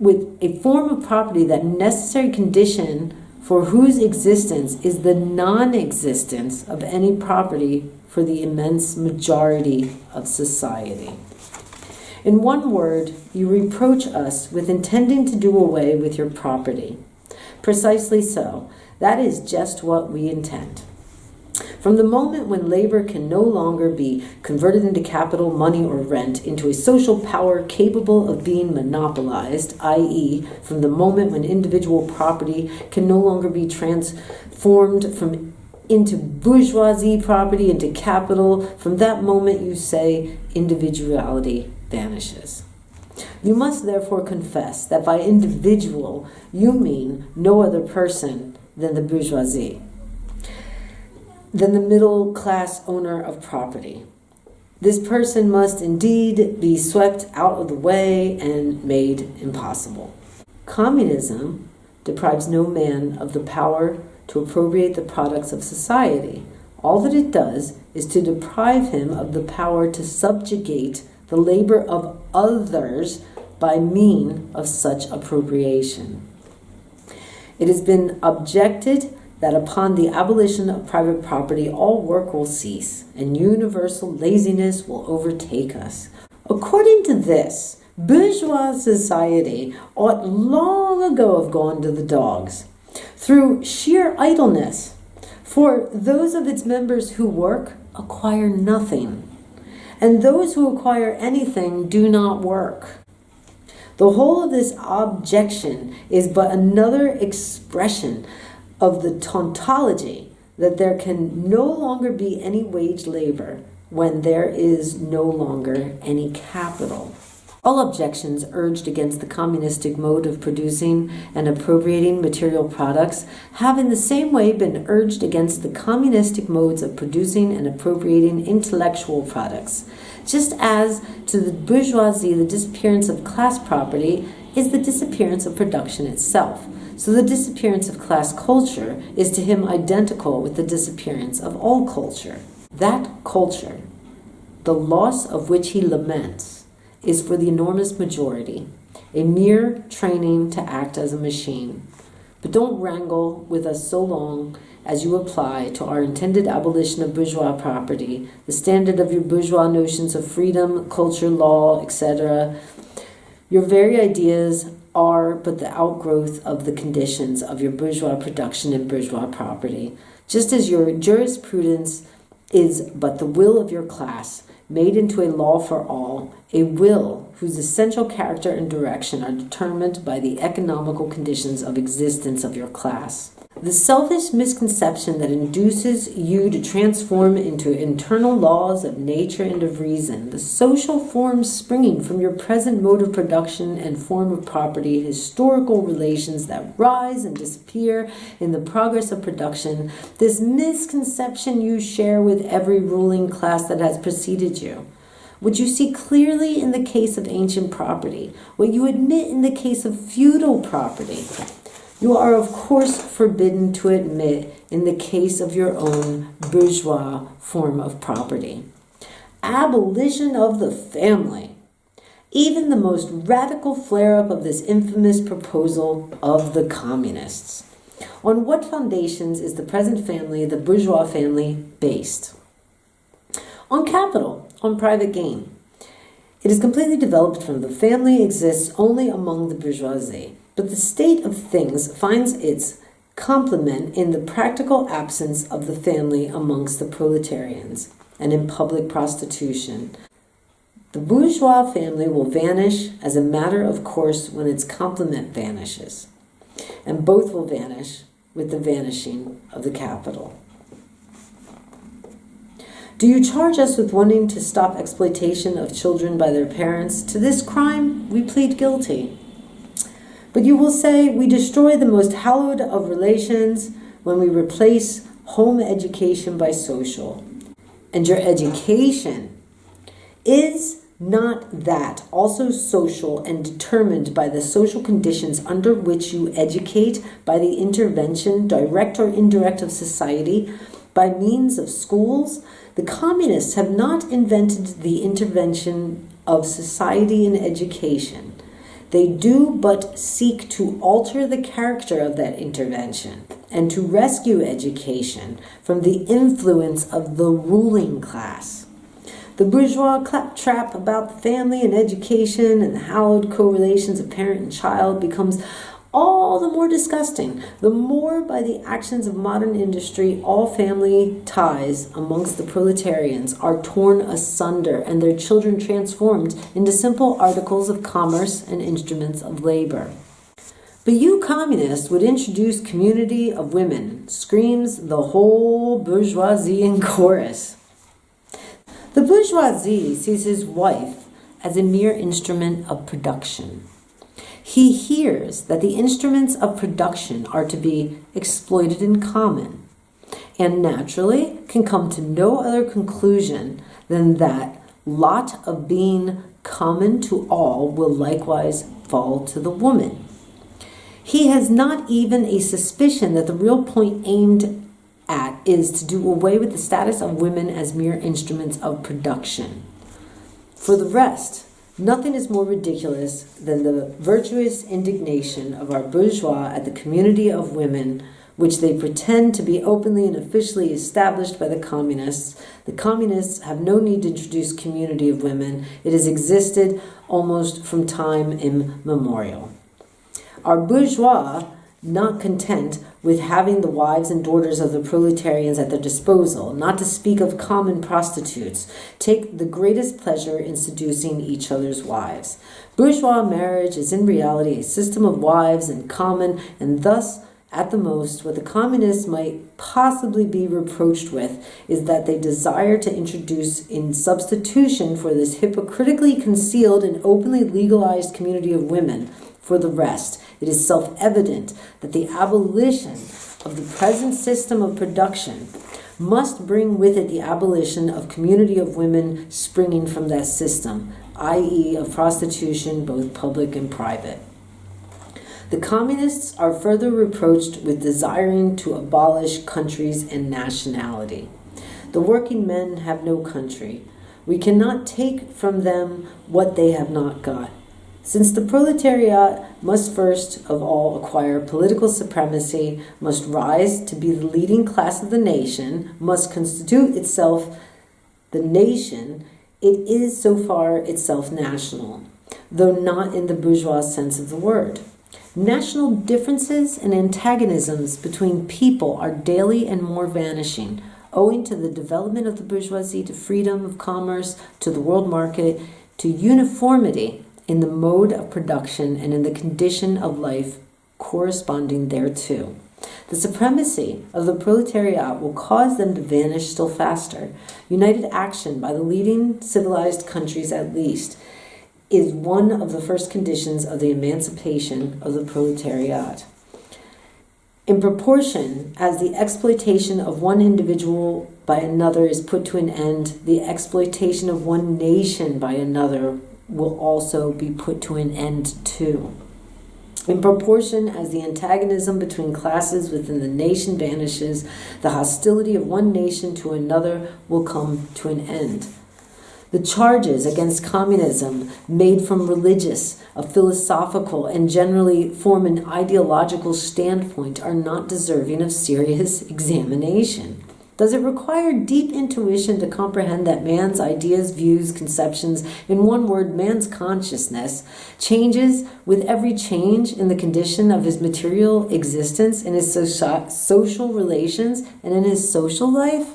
with a form of property that necessary condition for whose existence is the non-existence of any property for the immense majority of society. In one word, you reproach us with intending to do away with your property. Precisely so. That is just what we intend. From the moment when labor can no longer be converted into capital, money, or rent, into a social power capable of being monopolized, i.e., from the moment when individual property can no longer be transformed into bourgeoisie property, into capital, from that moment you say individuality vanishes. You must therefore confess that by individual you mean no other person than the bourgeoisie, than the middle class owner of property. This person must indeed be swept out of the way and made impossible. Communism deprives no man of the power to appropriate the products of society. All that it does is to deprive him of the power to subjugate the labor of others by means of such appropriation. It has been objected that upon the abolition of private property, all work will cease, and universal laziness will overtake us. According to this, bourgeois society ought long ago have gone to the dogs, through sheer idleness, for those of its members who work acquire nothing, and those who acquire anything do not work. The whole of this objection is but another expression of the tautology that there can no longer be any wage labor when there is no longer any capital. All objections urged against the communistic mode of producing and appropriating material products have in the same way been urged against the communistic modes of producing and appropriating intellectual products. Just as to the bourgeoisie the disappearance of class property is the disappearance of production itself, so the disappearance of class culture is to him identical with the disappearance of all culture. That culture, the loss of which he laments, is for the enormous majority a mere training to act as a machine. But don't wrangle with us so long as you apply to our intended abolition of bourgeois property the standard of your bourgeois notions of freedom, culture, law, etc. Your very ideas are but the outgrowth of the conditions of your bourgeois production and bourgeois property, just as your jurisprudence is but the will of your class, made into a law for all, a will whose essential character and direction are determined by the economical conditions of existence of your class. The selfish misconception that induces you to transform into internal laws of nature and of reason the social forms springing from your present mode of production and form of property, historical relations that rise and disappear in the progress of production, this misconception you share with every ruling class that has preceded you. What you see clearly in the case of ancient property, what you admit in the case of feudal property, you are of course forbidden to admit in the case of your own bourgeois form of property. Abolition of the family. Even the most radical flare-up of this infamous proposal of the communists. On what foundations is the present family, the bourgeois family, based? On capital, on private gain. It is completely developed from the family exists only among the bourgeoisie, but the state of things finds its complement in the practical absence of the family amongst the proletarians and in public prostitution. The bourgeois family will vanish as a matter of course when its complement vanishes, and both will vanish with the vanishing of the capital. Do you charge us with wanting to stop exploitation of children by their parents? To this crime we plead guilty. But you will say we destroy the most hallowed of relations when we replace home education by social. And your education is not that also social and determined by the social conditions under which you educate, by the intervention, direct or indirect, of society, by means of schools? The communists have not invented the intervention of society in education. They do but seek to alter the character of that intervention and to rescue education from the influence of the ruling class. The bourgeois claptrap about the family and education and the hallowed correlations of parent and child becomes all the more disgusting, the more by the actions of modern industry all family ties amongst the proletarians are torn asunder and their children transformed into simple articles of commerce and instruments of labor. But you communists would introduce community of women, screams the whole bourgeoisie in chorus. The bourgeoisie sees his wife as a mere instrument of production. He hears that the instruments of production are to be exploited in common, and naturally can come to no other conclusion than that lot of being common to all will likewise fall to the woman. He has not even a suspicion that the real point aimed at is to do away with the status of women as mere instruments of production. For the rest, nothing is more ridiculous than the virtuous indignation of our bourgeois at the community of women, which they pretend to be openly and officially established by the communists. The communists have no need to introduce community of women. It has existed almost from time immemorial. Our bourgeois, not content with having the wives and daughters of the proletarians at their disposal, not to speak of common prostitutes, take the greatest pleasure in seducing each other's wives. Bourgeois marriage is in reality a system of wives in common, and thus, at the most, what the communists might possibly be reproached with is that they desire to introduce in substitution for this hypocritically concealed and openly legalized community of women. For the rest, it is self-evident that the abolition of the present system of production must bring with it the abolition of community of women springing from that system, i.e. of prostitution, both public and private. The communists are further reproached with desiring to abolish countries and nationality. The working men have no country. We cannot take from them what they have not got. Since the proletariat must first of all acquire political supremacy, must rise to be the leading class of the nation, must constitute itself the nation, it is so far itself national, though not in the bourgeois sense of the word. National differences and antagonisms between people are daily and more vanishing, owing to the development of the bourgeoisie, to freedom of commerce, to the world market, to uniformity in the mode of production and in the condition of life corresponding thereto. The supremacy of the proletariat will cause them to vanish still faster. United action by the leading civilized countries at least is one of the first conditions of the emancipation of the proletariat. In proportion as the exploitation of one individual by another is put to an end, the exploitation of one nation by another will also be put to an end too. In proportion as the antagonism between classes within the nation vanishes, the hostility of one nation to another will come to an end. The charges against communism made from religious, a philosophical, and generally form an ideological standpoint are not deserving of serious examination. Does it require deep intuition to comprehend that man's ideas, views, conceptions, in one word, man's consciousness, changes with every change in the condition of his material existence, in his social relations, and in his social life?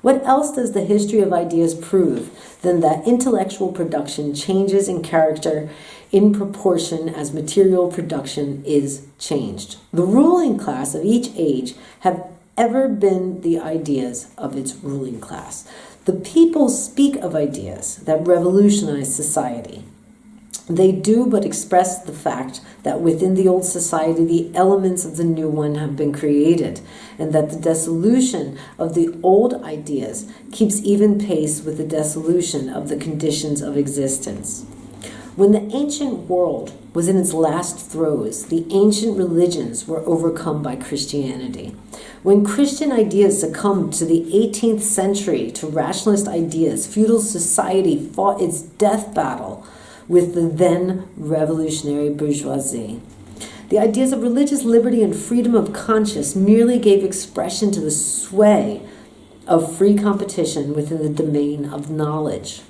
What else does the history of ideas prove than that intellectual production changes in character in proportion as material production is changed? The ruling class of each age have ever been the ideas of its ruling class. The people speak of ideas that revolutionize society. They do but express the fact that within the old society the elements of the new one have been created, and that the dissolution of the old ideas keeps even pace with the dissolution of the conditions of existence. When the ancient world was in its last throes, the ancient religions were overcome by Christianity. When Christian ideas succumbed to the 18th century to rationalist ideas, feudal society fought its death battle with the then revolutionary bourgeoisie. The ideas of religious liberty and freedom of conscience merely gave expression to the sway of free competition within the domain of knowledge.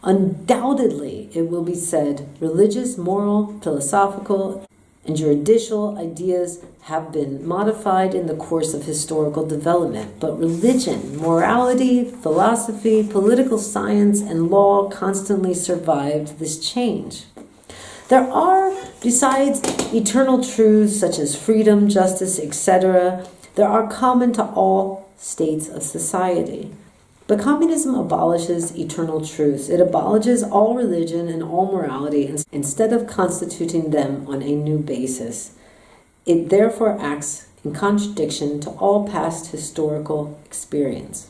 Undoubtedly, it will be said, religious, moral, philosophical, and juridical ideas have been modified in the course of historical development, but religion, morality, philosophy, political science, and law constantly survived this change. There are, besides eternal truths such as freedom, justice, etc., there are common to all states of society. But communism abolishes eternal truths. It abolishes all religion and all morality instead of constituting them on a new basis. It therefore acts in contradiction to all past historical experience.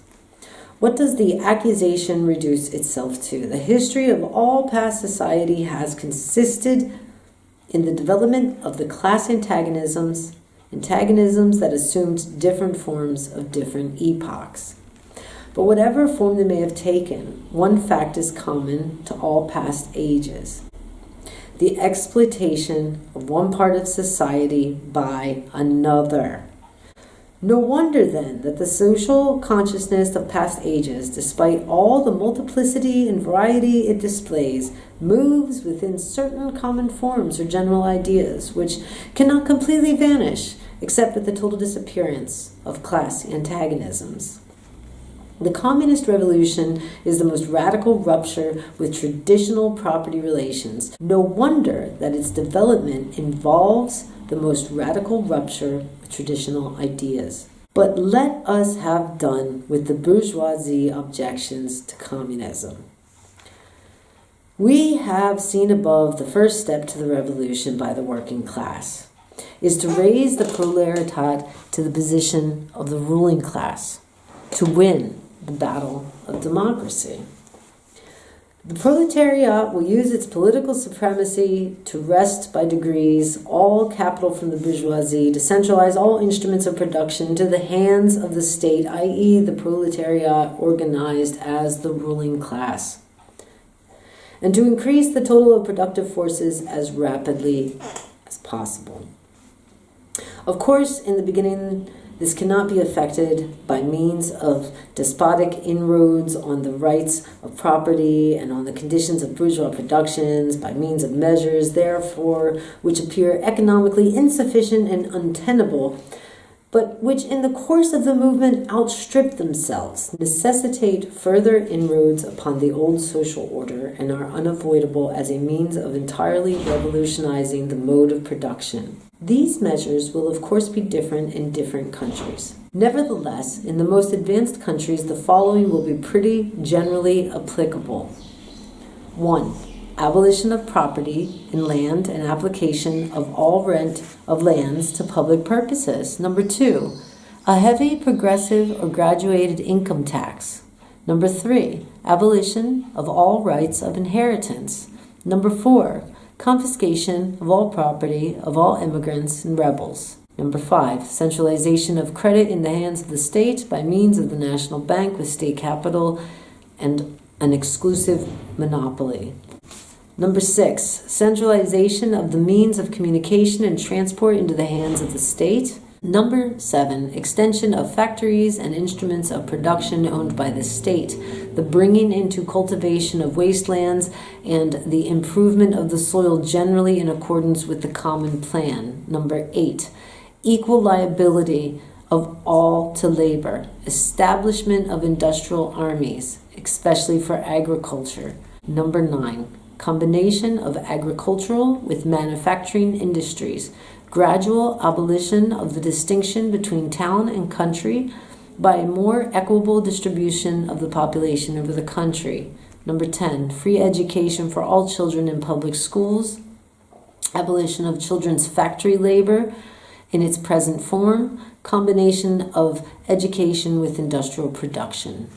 What does the accusation reduce itself to? The history of all past society has consisted in the development of the class antagonisms that assumed different forms of different epochs. But whatever form they may have taken, one fact is common to all past ages: the exploitation of one part of society by another. No wonder then that the social consciousness of past ages, despite all the multiplicity and variety it displays, moves within certain common forms or general ideas, which cannot completely vanish except with the total disappearance of class antagonisms. The communist revolution is the most radical rupture with traditional property relations. No wonder that its development involves the most radical rupture with traditional ideas. But let us have done with the bourgeoisie objections to communism. We have seen above the first step to the revolution by the working class is to raise the proletariat to the position of the ruling class, to win the battle of democracy. The proletariat will use its political supremacy to wrest by degrees all capital from the bourgeoisie, to centralize all instruments of production into the hands of the state, i.e. the proletariat organized as the ruling class, and to increase the total of productive forces as rapidly as possible. Of course, in the beginning, this cannot be effected by means of despotic inroads on the rights of property and on the conditions of bourgeois productions, by means of measures, therefore, which appear economically insufficient and untenable, but which in the course of the movement outstrip themselves, necessitate further inroads upon the old social order, and are unavoidable as a means of entirely revolutionizing the mode of production. These measures will of course be different in different countries. Nevertheless, in the most advanced countries, the following will be pretty generally applicable. 1. Abolition of property in land and application of all rent of lands to public purposes. 2. A heavy, progressive, or graduated income tax. 3. Abolition of all rights of inheritance. 4. confiscation of all property of all immigrants and rebels. Number 5, centralization of credit in the hands of the state by means of the national bank with state capital and an exclusive monopoly. Number 6, centralization of the means of communication and transport into the hands of the state. Number 7, extension of factories and instruments of production owned by the state, the bringing into cultivation of wastelands, and the improvement of the soil generally in accordance with the common plan. Number 8, equal liability of all to labor, establishment of industrial armies, especially for agriculture. Number 9, combination of agricultural with manufacturing industries, gradual abolition of the distinction between town and country by a more equitable distribution of the population over the country. Number 10, free education for all children in public schools, abolition of children's factory labor in its present form, combination of education with industrial production.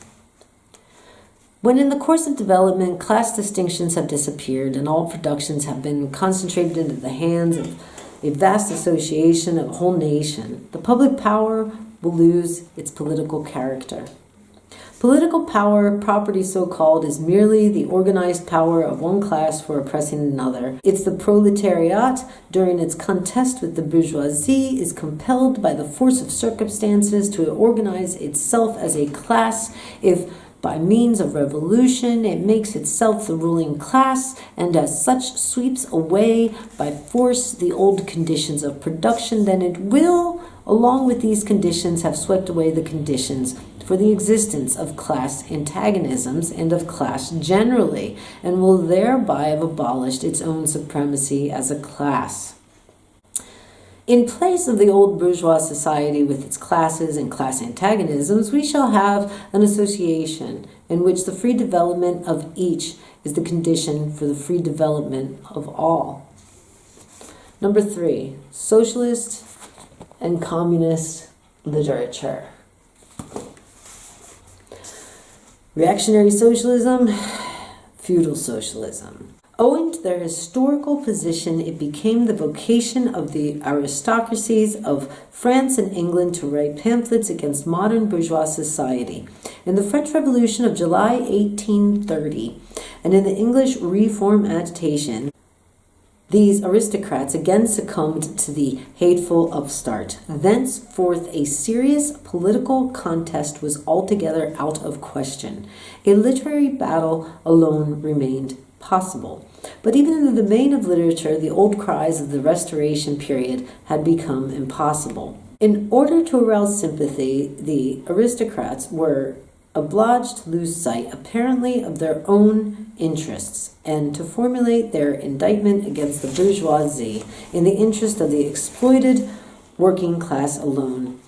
When in the course of development, class distinctions have disappeared and all productions have been concentrated into the hands of a vast association of a whole nation, the public power will lose its political character. Political power, property so-called, is merely the organized power of one class for oppressing another. It's the proletariat, during its contest with the bourgeoisie, is compelled by the force of circumstances to organize itself as a class. If by means of revolution, it makes itself the ruling class, and as such sweeps away by force the old conditions of production, then it will, along with these conditions, have swept away the conditions for the existence of class antagonisms and of class generally, and will thereby have abolished its own supremacy as a class. In place of the old bourgeois society with its classes and class antagonisms, we shall have an association in which the free development of each is the condition for the free development of all. Number 3, socialist and communist literature. Reactionary socialism, feudal socialism. Owing to their historical position, it became the vocation of the aristocracies of France and England to write pamphlets against modern bourgeois society. In the French Revolution of July 1830 and in the English Reform agitation, these aristocrats again succumbed to the hateful upstart. Thenceforth, a serious political contest was altogether out of question. A literary battle alone remained possible. But even in the domain of literature, the old cries of the Restoration period had become impossible. In order to arouse sympathy, the aristocrats were obliged to lose sight, apparently, of their own interests and to formulate their indictment against the bourgeoisie in the interest of the exploited working class alone.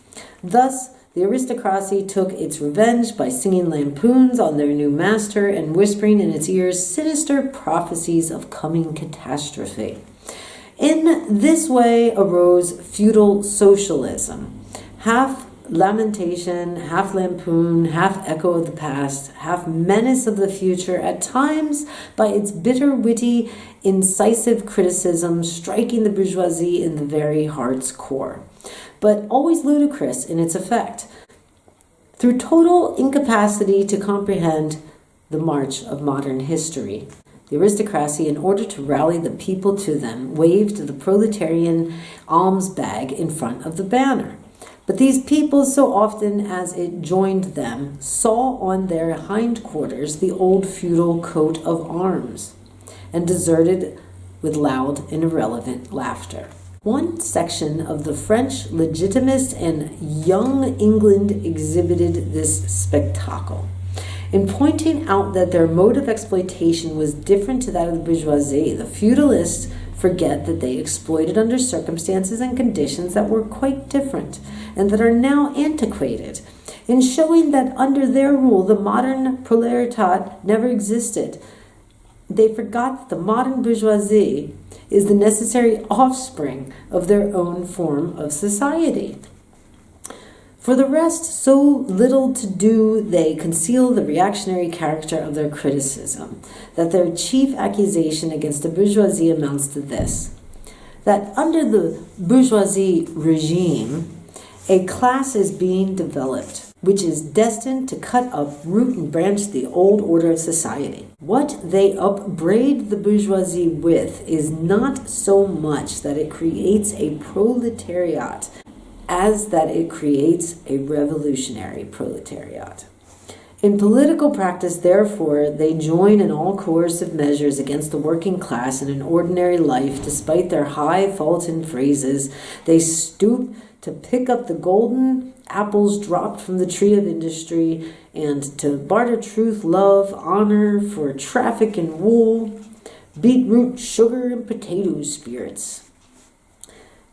Thus, the aristocracy took its revenge by singing lampoons on their new master and whispering in its ears sinister prophecies of coming catastrophe. In this way arose feudal socialism, half lamentation, half lampoon, half echo of the past, half menace of the future, at times by its bitter, witty, incisive criticism striking the bourgeoisie in the very heart's core, but always ludicrous in its effect, through total incapacity to comprehend the march of modern history. The aristocracy, in order to rally the people to them, waved the proletarian alms bag in front of the banner. But these people, so often as it joined them, saw on their hindquarters the old feudal coat of arms, and deserted with loud and irrelevant laughter. One section of the French Legitimists and Young England exhibited this spectacle. In pointing out that their mode of exploitation was different to that of the bourgeoisie, the feudalists forget that they exploited under circumstances and conditions that were quite different and that are now antiquated. In showing that under their rule the modern proletariat never existed, they forgot that the modern bourgeoisie is the necessary offspring of their own form of society. For the rest, so little to do, they conceal the reactionary character of their criticism, that their chief accusation against the bourgeoisie amounts to this: that under the bourgeoisie regime, a class is being developed which is destined to cut up, root, and branch the old order of society. What they upbraid the bourgeoisie with is not so much that it creates a proletariat as that it creates a revolutionary proletariat. In political practice, therefore, they join in all coercive measures against the working class in an ordinary life. Despite their high-falutin phrases, they stoop to pick up the golden apples dropped from the tree of industry and to barter truth, love, honor for traffic in wool, beetroot, sugar, and potato spirits.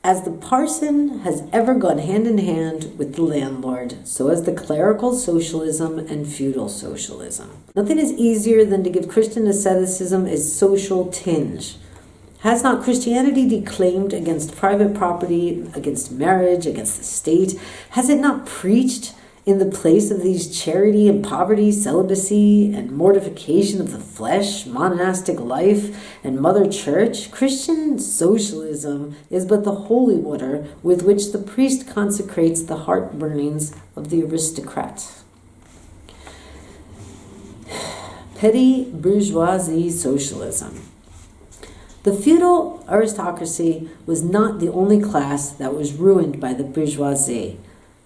As the parson has ever gone hand in hand with the landlord, so has the clerical socialism and feudal socialism. Nothing is easier than to give Christian asceticism a social tinge. Has not Christianity declaimed against private property, against marriage, against the state? Has it not preached in the place of these charity and poverty, celibacy and mortification of the flesh, monastic life and mother church? Christian socialism is but the holy water with which the priest consecrates the heart burnings of the aristocrat. Petty bourgeoisie socialism. The feudal aristocracy was not the only class that was ruined by the bourgeoisie,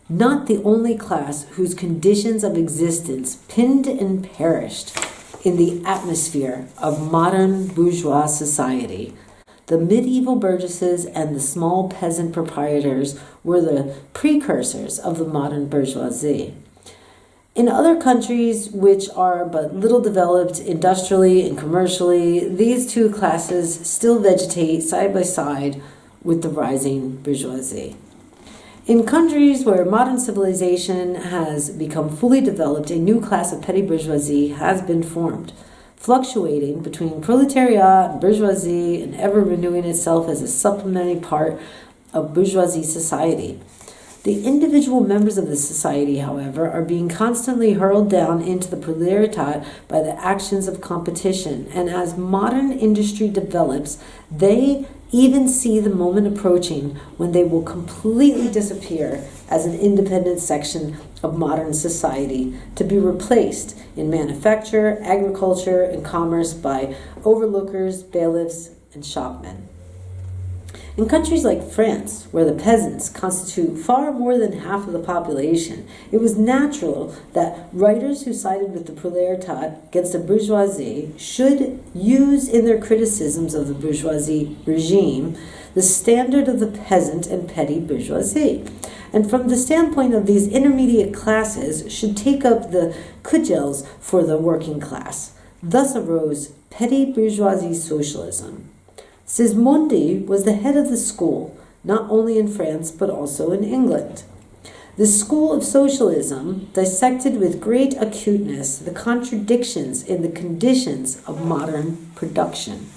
not the only class whose conditions of existence pinned and perished in the atmosphere of modern bourgeois society. The medieval burgesses and the small peasant proprietors were the precursors of the modern bourgeoisie. In other countries which are but little developed industrially and commercially, these two classes still vegetate side by side with the rising bourgeoisie. In countries where modern civilization has become fully developed, a new class of petty bourgeoisie has been formed, fluctuating between proletariat and bourgeoisie and ever renewing itself as a supplementary part of bourgeoisie society. The individual members of the society, however, are being constantly hurled down into the proletariat by the actions of competition, and as modern industry develops, they even see the moment approaching when they will completely disappear as an independent section of modern society, to be replaced in manufacture, agriculture, and commerce by overlookers, bailiffs, and shopmen. In countries like France, where the peasants constitute far more than half of the population, it was natural that writers who sided with the proletariat against the bourgeoisie should use in their criticisms of the bourgeoisie regime the standard of the peasant and petty bourgeoisie, and from the standpoint of these intermediate classes should take up the cudgels for the working class. Thus arose petty bourgeoisie socialism. Sismondi was the head of the school, not only in France but also in England. The school of socialism dissected with great acuteness the contradictions in the conditions of modern production.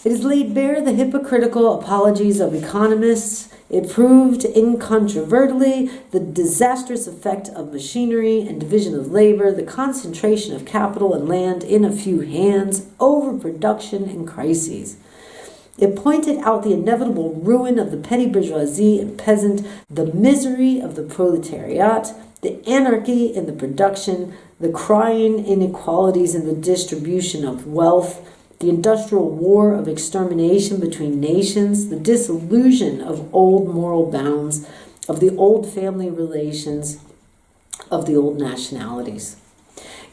It has laid bare the hypocritical apologies of economists. It proved incontrovertibly the disastrous effect of machinery and division of labor, the concentration of capital and land in a few hands, overproduction, and crises. It pointed out the inevitable ruin of the petty bourgeoisie and peasant, the misery of the proletariat, the anarchy in the production, the crying inequalities in the distribution of wealth, the industrial war of extermination between nations, the disillusion of old moral bounds, of the old family relations, of the old nationalities.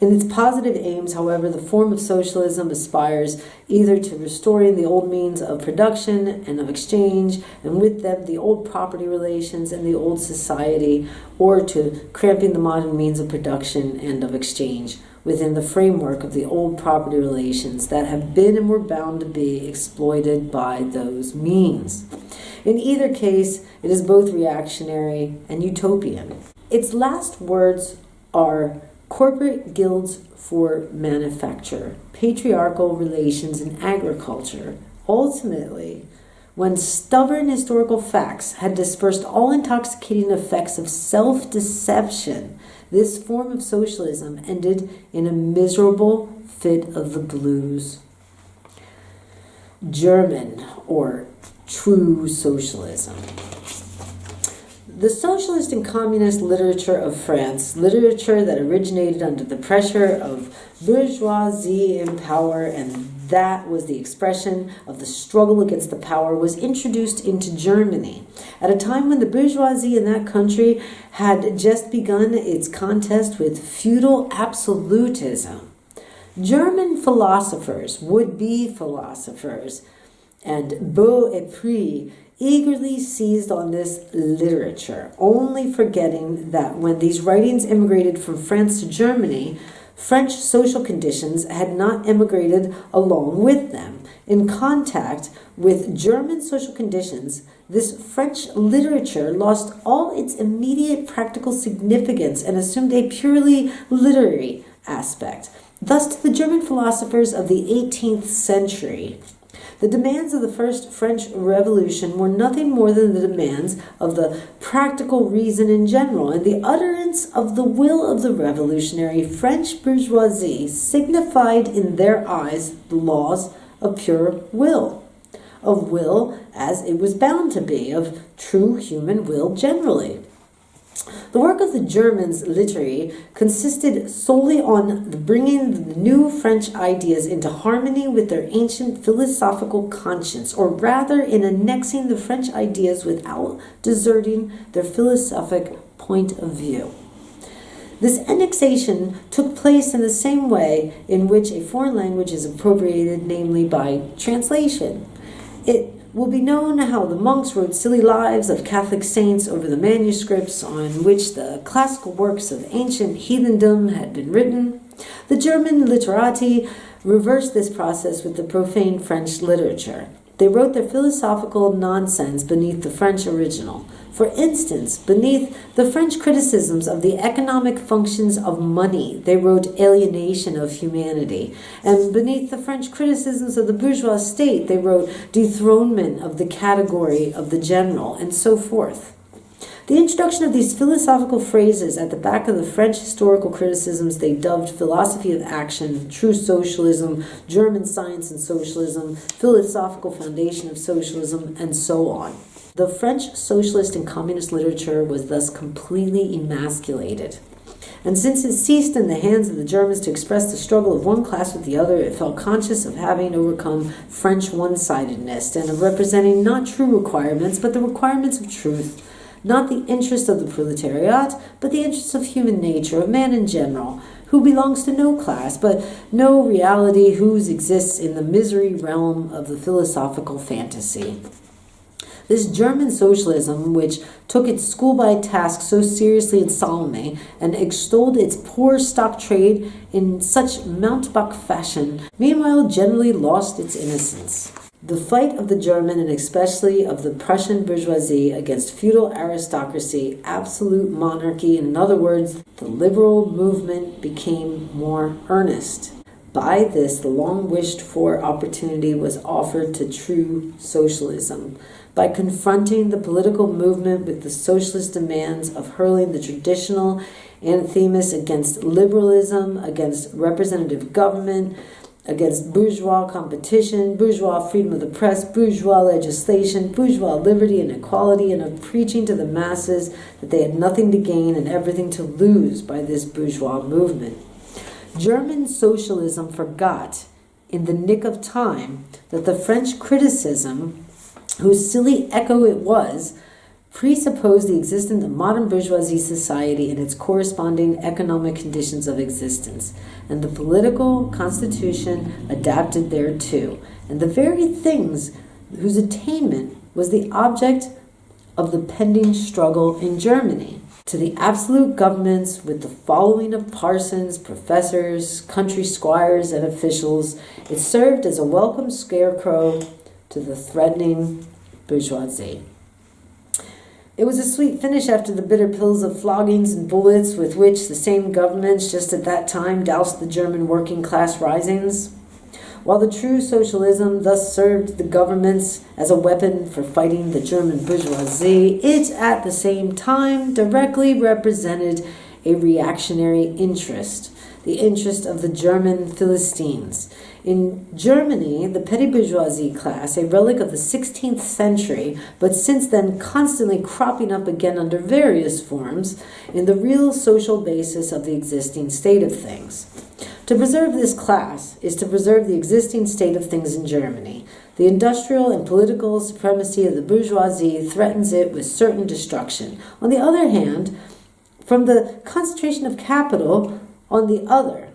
In its positive aims, however, the form of socialism aspires either to restoring the old means of production and of exchange, and with them the old property relations and the old society, or to cramping the modern means of production and of exchange within the framework of the old property relations that have been and were bound to be exploited by those means. In either case, it is both reactionary and utopian. Its last words are corporate guilds for manufacture, patriarchal relations in agriculture. Ultimately, when stubborn historical facts had dispersed all intoxicating effects of self-deception, this form of socialism ended in a miserable fit of the blues. German, or true socialism. The socialist and communist literature of France, literature that originated under the pressure of bourgeoisie in power, and that was the expression of the struggle against the power, was introduced into Germany at a time when the bourgeoisie in that country had just begun its contest with feudal absolutism. German philosophers, would-be philosophers, and beaux esprits eagerly seized on this literature, only forgetting that when these writings immigrated from France to Germany, French social conditions had not immigrated along with them. In contact with German social conditions, this French literature lost all its immediate practical significance and assumed a purely literary aspect. Thus, to the German philosophers of the 18th century, the demands of the First French Revolution were nothing more than the demands of the practical reason in general, and the utterance of the will of the revolutionary French bourgeoisie signified in their eyes the laws of pure will, of will as it was bound to be, of true human will generally. The work of the Germans literary consisted solely on the bringing the new French ideas into harmony with their ancient philosophical conscience, or rather in annexing the French ideas without deserting their philosophic point of view. This annexation took place in the same way in which a foreign language is appropriated, namely by translation. It will be known how the monks wrote silly lives of Catholic saints over the manuscripts on which the classical works of ancient heathendom had been written. The German literati reversed this process with the profane French literature. They wrote their philosophical nonsense beneath the French original. For instance, beneath the French criticisms of the economic functions of money, they wrote alienation of humanity. And beneath the French criticisms of the bourgeois state, they wrote dethronement of the category of the general, and so forth. The introduction of these philosophical phrases at the back of the French historical criticisms they dubbed philosophy of action, true socialism, German science and socialism, philosophical foundation of socialism, and so on. The French socialist and communist literature was thus completely emasculated. And since it ceased in the hands of the Germans to express the struggle of one class with the other, it felt conscious of having overcome French one-sidedness and of representing not true requirements, but the requirements of truth. Not the interest of the proletariat, but the interests of human nature, of man in general, who belongs to no class, but no reality, whose exists in the misery realm of the philosophical fantasy. This German socialism, which took its school by task so seriously and solemnly, and extolled its poor stock trade in such mountebank fashion, meanwhile generally lost its innocence. The fight of the German, and especially of the Prussian bourgeoisie, against feudal aristocracy, absolute monarchy, in other words, the liberal movement, became more earnest. By this, the long-wished-for opportunity was offered to true socialism. By confronting the political movement with the socialist demands of hurling the traditional anathemas against liberalism, against representative government, against bourgeois competition, bourgeois freedom of the press, bourgeois legislation, bourgeois liberty and equality, and of preaching to the masses that they had nothing to gain and everything to lose by this bourgeois movement. German socialism forgot, in the nick of time, that the French criticism, whose silly echo it was, presupposed the existence of modern bourgeoisie society and its corresponding economic conditions of existence, and the political constitution adapted thereto, and the very things whose attainment was the object of the pending struggle in Germany. To the absolute governments, with the following of parsons, professors, country squires, and officials, it served as a welcome scarecrow to the threatening bourgeoisie. It was a sweet finish after the bitter pills of floggings and bullets with which the same governments just at that time doused the German working class risings. While the true socialism thus served the governments as a weapon for fighting the German bourgeoisie, it at the same time directly represented a reactionary interest, the interest of the German Philistines. In Germany, the petty bourgeoisie class, a relic of the 16th century, but since then constantly cropping up again under various forms, in the real social basis of the existing state of things. To preserve this class is to preserve the existing state of things in Germany. The industrial and political supremacy of the bourgeoisie threatens it with certain destruction. On the other hand, from the concentration of capital, on the other,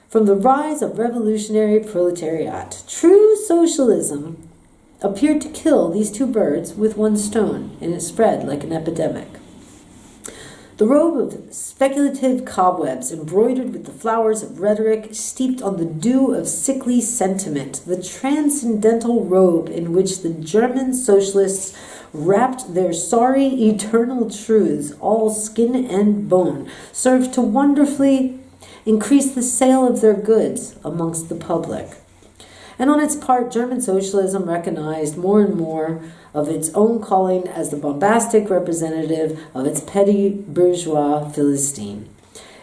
from the rise of revolutionary proletariat, true socialism appeared to kill these two birds with one stone, and it spread like an epidemic. The robe of speculative cobwebs, embroidered with the flowers of rhetoric, steeped on the dew of sickly sentiment, the transcendental robe in which the German socialists wrapped their sorry eternal truths, all skin and bone, served to wonderfully increase the sale of their goods amongst the public. And on its part, German socialism recognized more and more of its own calling as the bombastic representative of its petty bourgeois Philistine.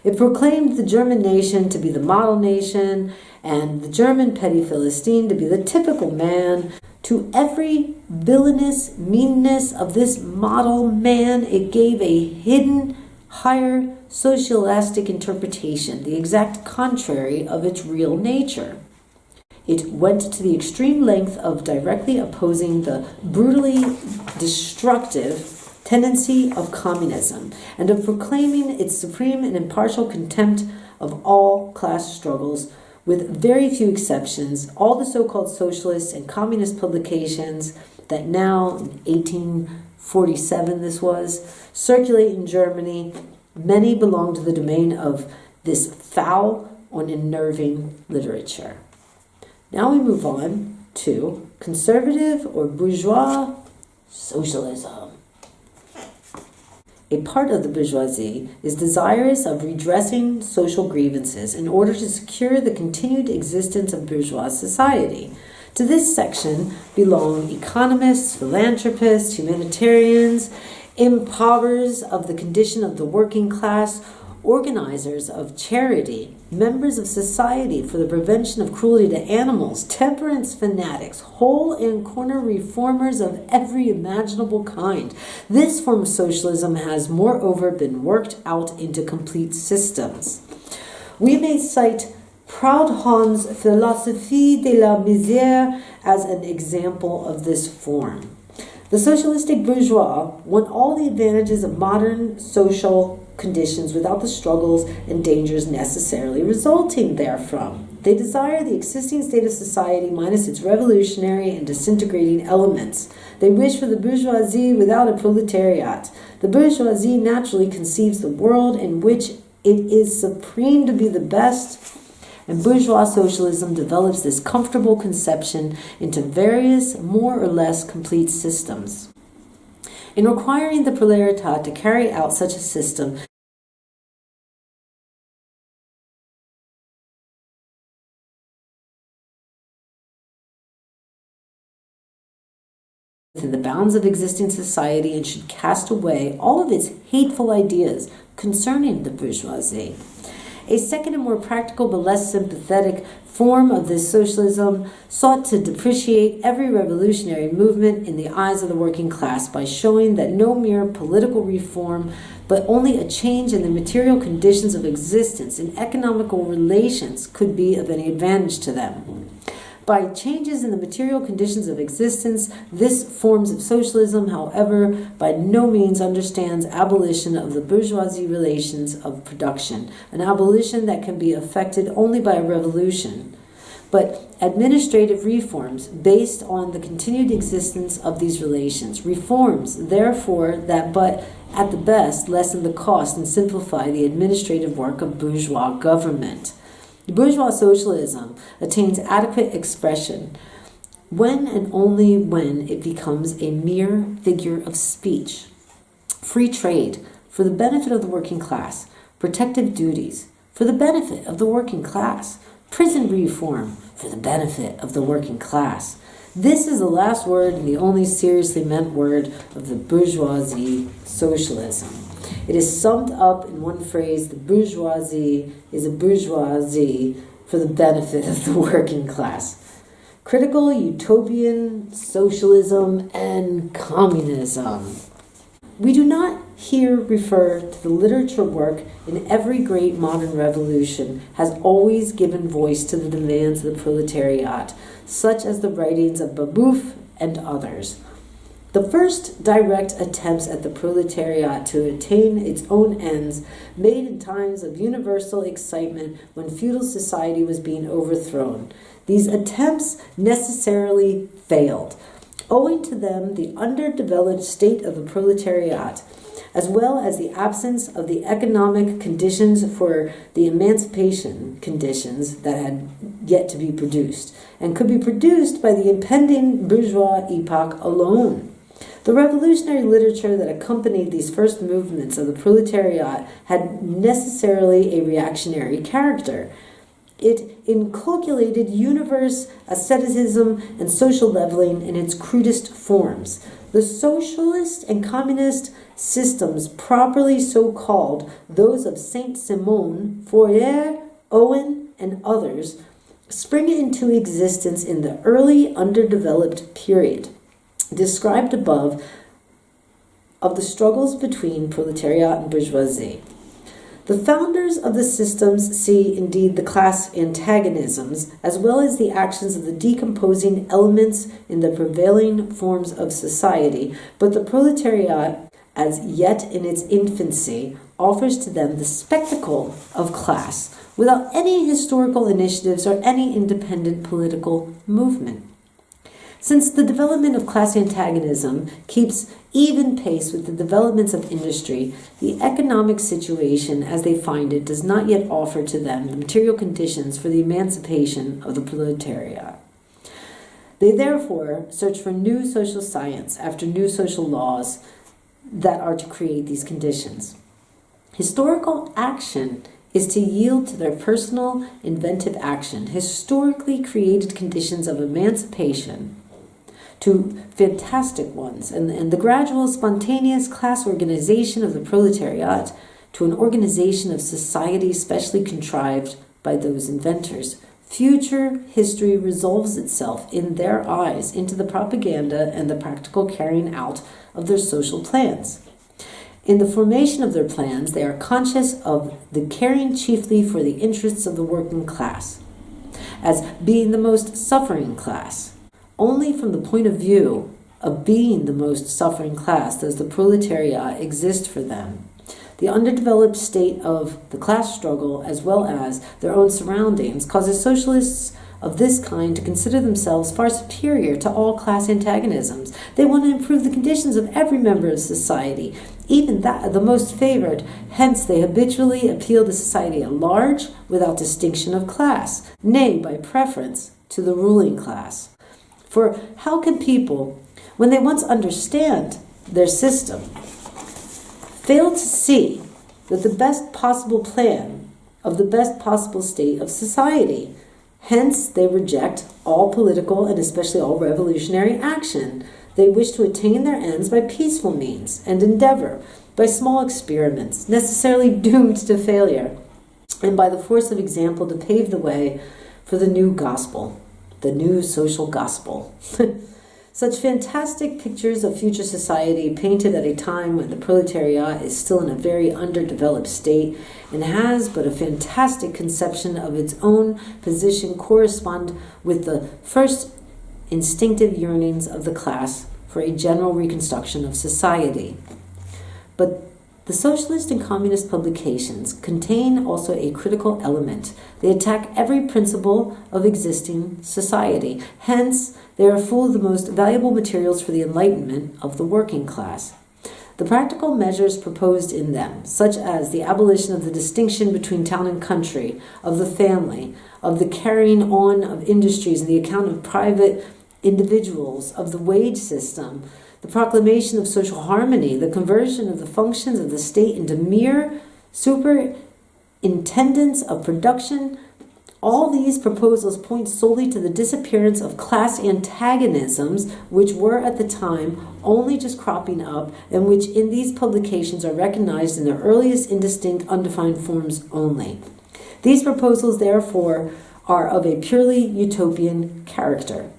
It proclaimed the German nation to be the model nation and the German petty Philistine to be the typical man. To every villainous meanness of this model man, it gave a hidden, higher socialistic interpretation, the exact contrary of its real nature. It went to the extreme length of directly opposing the brutally destructive tendency of communism and of proclaiming its supreme and impartial contempt of all class struggles, with very few exceptions. All the so-called socialist and communist publications that now, in 1847 this was, circulate in Germany, many belong to the domain of this foul and unnerving literature. Now we move on to conservative or bourgeois socialism. A part of the bourgeoisie is desirous of redressing social grievances in order to secure the continued existence of bourgeois society. To this section belong economists, philanthropists, humanitarians, improvers of the condition of the working class, organizers of charity, members of society for the prevention of cruelty to animals, temperance fanatics, hole and corner reformers of every imaginable kind. This form of socialism has moreover been worked out into complete systems. We may cite Proudhon's Philosophie de la Misère as an example of this form. The socialistic bourgeois want all the advantages of modern social conditions without the struggles and dangers necessarily resulting therefrom. They desire the existing state of society minus its revolutionary and disintegrating elements. They wish for the bourgeoisie without a proletariat. The bourgeoisie naturally conceives the world in which it is supreme to be the best, and bourgeois socialism develops this comfortable conception into various, more or less complete systems. In requiring the proletariat to carry out such a system, within the bounds of existing society, and should cast away all of its hateful ideas concerning the bourgeoisie. A second and more practical but less sympathetic form of this socialism sought to depreciate every revolutionary movement in the eyes of the working class by showing that no mere political reform, but only a change in the material conditions of existence and economical relations could be of any advantage to them. By changes in the material conditions of existence, this form of socialism, however, by no means understands abolition of the bourgeoisie relations of production, an abolition that can be effected only by a revolution, but administrative reforms based on the continued existence of these relations. Reforms, therefore, that but at the best lessen the cost and simplify the administrative work of bourgeois government. Bourgeois socialism attains adequate expression when and only when it becomes a mere figure of speech. Free trade for the benefit of the working class, protective duties for the benefit of the working class, prison reform for the benefit of the working class. This is the last word and the only seriously meant word of the bourgeoisie socialism. It is summed up in one phrase: the bourgeoisie is a bourgeoisie for the benefit of the working class. Critical utopian socialism and communism. We do not here refer to the literature work in every great modern revolution has always given voice to the demands of the proletariat, such as the writings of Babeuf and others. The first direct attempts at the proletariat to attain its own ends made in times of universal excitement when feudal society was being overthrown. These attempts necessarily failed. Owing to them, the underdeveloped state of the proletariat, as well as the absence of the economic conditions for the emancipation conditions that had yet to be produced, and could be produced by the impending bourgeois epoch alone. The revolutionary literature that accompanied these first movements of the proletariat had necessarily a reactionary character. It inculcated universe, asceticism, and social leveling in its crudest forms. The socialist and communist systems, properly so called, those of Saint-Simon, Fourier, Owen, and others, spring into existence in the early underdeveloped period described above of the struggles between proletariat and bourgeoisie. The founders of the systems see indeed the class antagonisms as well as the actions of the decomposing elements in the prevailing forms of society, but the proletariat, as yet in its infancy, offers to them the spectacle of class without any historical initiatives or any independent political movement. Since the development of class antagonism keeps even pace with the developments of industry, the economic situation as they find it does not yet offer to them the material conditions for the emancipation of the proletariat. They therefore search for new social science after new social laws that are to create these conditions. Historical action is to yield to their personal inventive action historically created conditions of emancipation to fantastic ones, and the gradual spontaneous class organization of the proletariat to an organization of society specially contrived by those inventors. Future history resolves itself in their eyes into the propaganda and the practical carrying out of their social plans. In the formation of their plans, they are conscious of the caring chiefly for the interests of the working class, as being the most suffering class. Only from the point of view of being the most suffering class does the proletariat exist for them. The underdeveloped state of the class struggle, as well as their own surroundings, causes socialists of this kind to consider themselves far superior to all class antagonisms. They want to improve the conditions of every member of society, even that of the most favored. Hence, they habitually appeal to society at large without distinction of class, nay, by preference to the ruling class. For how can people, when they once understand their system, fail to see that the best possible plan of the best possible state of society? Hence, they reject all political and especially all revolutionary action. They wish to attain their ends by peaceful means and endeavor, by small experiments, necessarily doomed to failure, and by the force of example to pave the way for the new gospel. The new social gospel. Such fantastic pictures of future society painted at a time when the proletariat is still in a very underdeveloped state and has but a fantastic conception of its own position correspond with the first instinctive yearnings of the class for a general reconstruction of society. But the socialist and communist publications contain also a critical element. They attack every principle of existing society. Hence, they are full of the most valuable materials for the enlightenment of the working class. The practical measures proposed in them, such as the abolition of the distinction between town and country, of the family, of the carrying on of industries and the account of private individuals, of the wage system, the proclamation of social harmony, the conversion of the functions of the state into mere superintendence of production, All these proposals point solely to the disappearance of class antagonisms, which were at the time only just cropping up, and which in these publications are recognized in their earliest indistinct, undefined forms only. These proposals, therefore, are of a purely utopian character.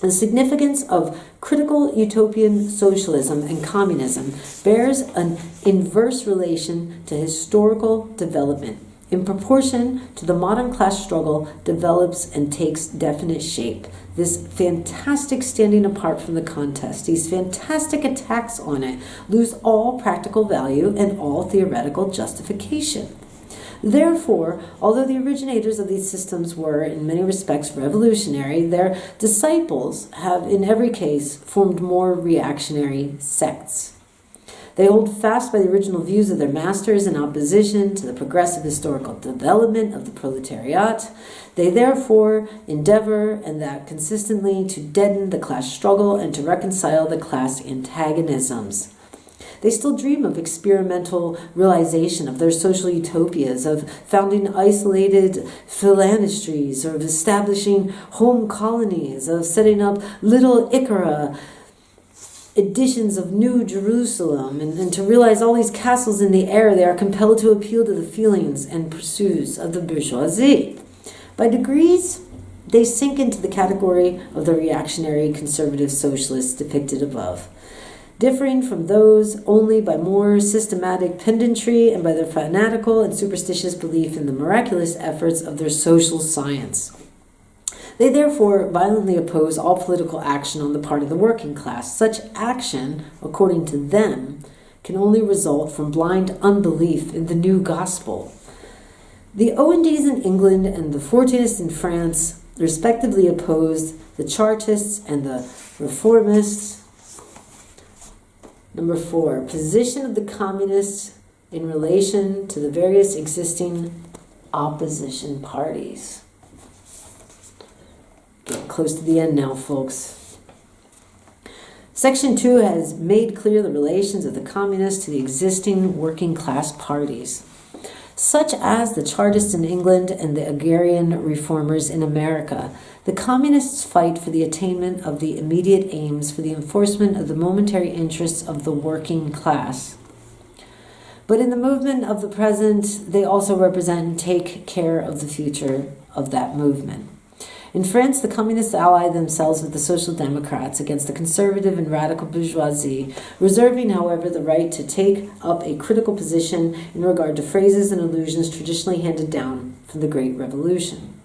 The significance of critical utopian socialism and communism bears an inverse relation to historical development. In proportion to the modern class struggle develops and takes definite shape, this fantastic standing apart from the contest, these fantastic attacks on it, lose all practical value and all theoretical justification. Therefore, although the originators of these systems were, in many respects, revolutionary, their disciples have, in every case, formed more reactionary sects. They hold fast by the original views of their masters in opposition to the progressive historical development of the proletariat. They therefore endeavor, and that consistently, to deaden the class struggle and to reconcile the class antagonisms. They still dream of experimental realization of their social utopias, of founding isolated philantropries, or of establishing home colonies, of setting up little Icara editions of New Jerusalem, and to realize all these castles in the air. They are compelled to appeal to the feelings and pursuits of the bourgeoisie. By degrees, they sink into the category of the reactionary conservative socialists depicted above, differing from those only by more systematic pedantry and by their fanatical and superstitious belief in the miraculous efforts of their social science. They therefore violently oppose all political action on the part of the working class. Such action, according to them, can only result from blind unbelief in the new gospel. The Adhds in England and the Fortunists in France respectively opposed the Chartists and the Reformists. Number 4, position of the communists in relation to the various existing opposition parties. Getting close to the end now, folks. Section 2 has made clear the relations of the communists to the existing working class parties, such as the Chartists in England and the agrarian reformers in America. The communists fight for the attainment of the immediate aims for the enforcement of the momentary interests of the working class. But in the movement of the present, they also represent and take care of the future of that movement. In France, the communists ally themselves with the social democrats against the conservative and radical bourgeoisie, reserving, however, the right to take up a critical position in regard to phrases and allusions traditionally handed down from the Great Revolution.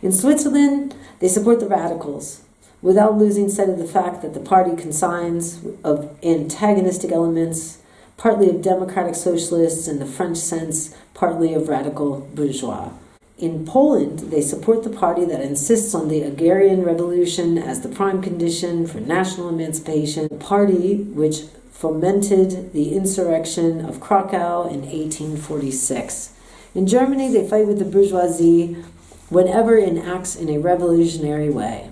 In Switzerland, they support the radicals, without losing sight of the fact that the party consigns of antagonistic elements, partly of democratic socialists in the French sense, partly of radical bourgeois. In Poland, they support the party that insists on the agrarian revolution as the prime condition for national emancipation, the party which fomented the insurrection of Krakow in 1846. In Germany, they fight with the bourgeoisie whenever it acts in a revolutionary way,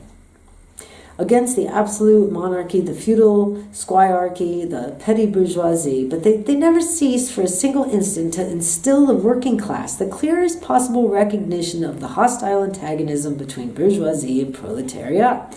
against the absolute monarchy, the feudal squirearchy, the petty bourgeoisie, but they never cease for a single instant to instill the working class the clearest possible recognition of the hostile antagonism between bourgeoisie and proletariat,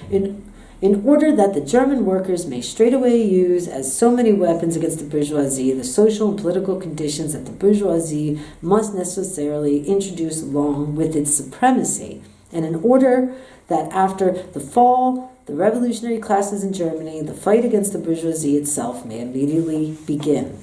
in order that the German workers may straightway use as so many weapons against the bourgeoisie the social and political conditions that the bourgeoisie must necessarily introduce along with its supremacy, and in order that after the fall, the revolutionary classes in Germany, the fight against the bourgeoisie itself may immediately begin.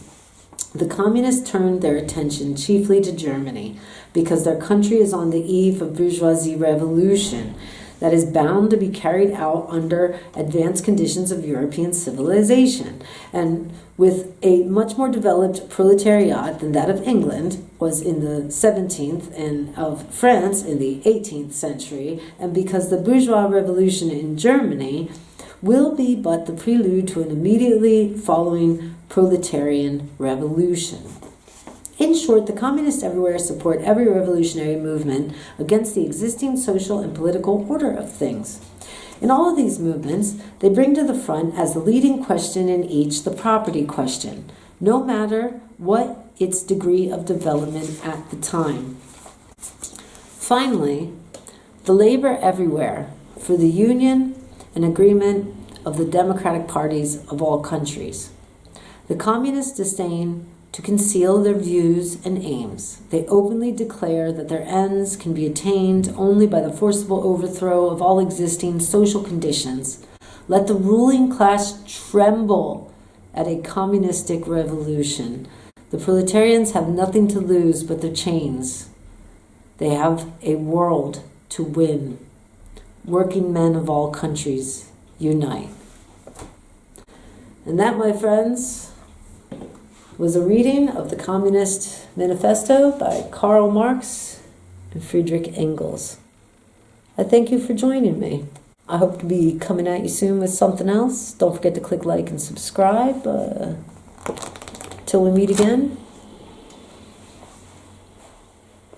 The communists turned their attention chiefly to Germany because their country is on the eve of bourgeoisie revolution that is bound to be carried out under advanced conditions of European civilization, and with a much more developed proletariat than that of England was in the 17th and of France in the 18th century, and because the bourgeois revolution in Germany will be but the prelude to an immediately following proletarian revolution. In short, the communists everywhere support every revolutionary movement against the existing social and political order of things. In all of these movements, they bring to the front as the leading question in each the property question, no matter what its degree of development at the time. Finally, the labor everywhere for the union and agreement of the democratic parties of all countries. The communists disdain to conceal their views and aims. They openly declare that their ends can be attained only by the forcible overthrow of all existing social conditions. Let the ruling class tremble at a communistic revolution. The proletarians have nothing to lose but their chains. They have a world to win. Working men of all countries, unite. And that, my friends, was a reading of the Communist Manifesto by Karl Marx and Friedrich Engels. I thank you for joining me. I hope to be coming at you soon with something else. Don't forget to click like and subscribe. Till we meet again.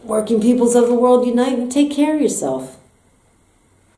Working peoples of the world, unite and take care of yourself.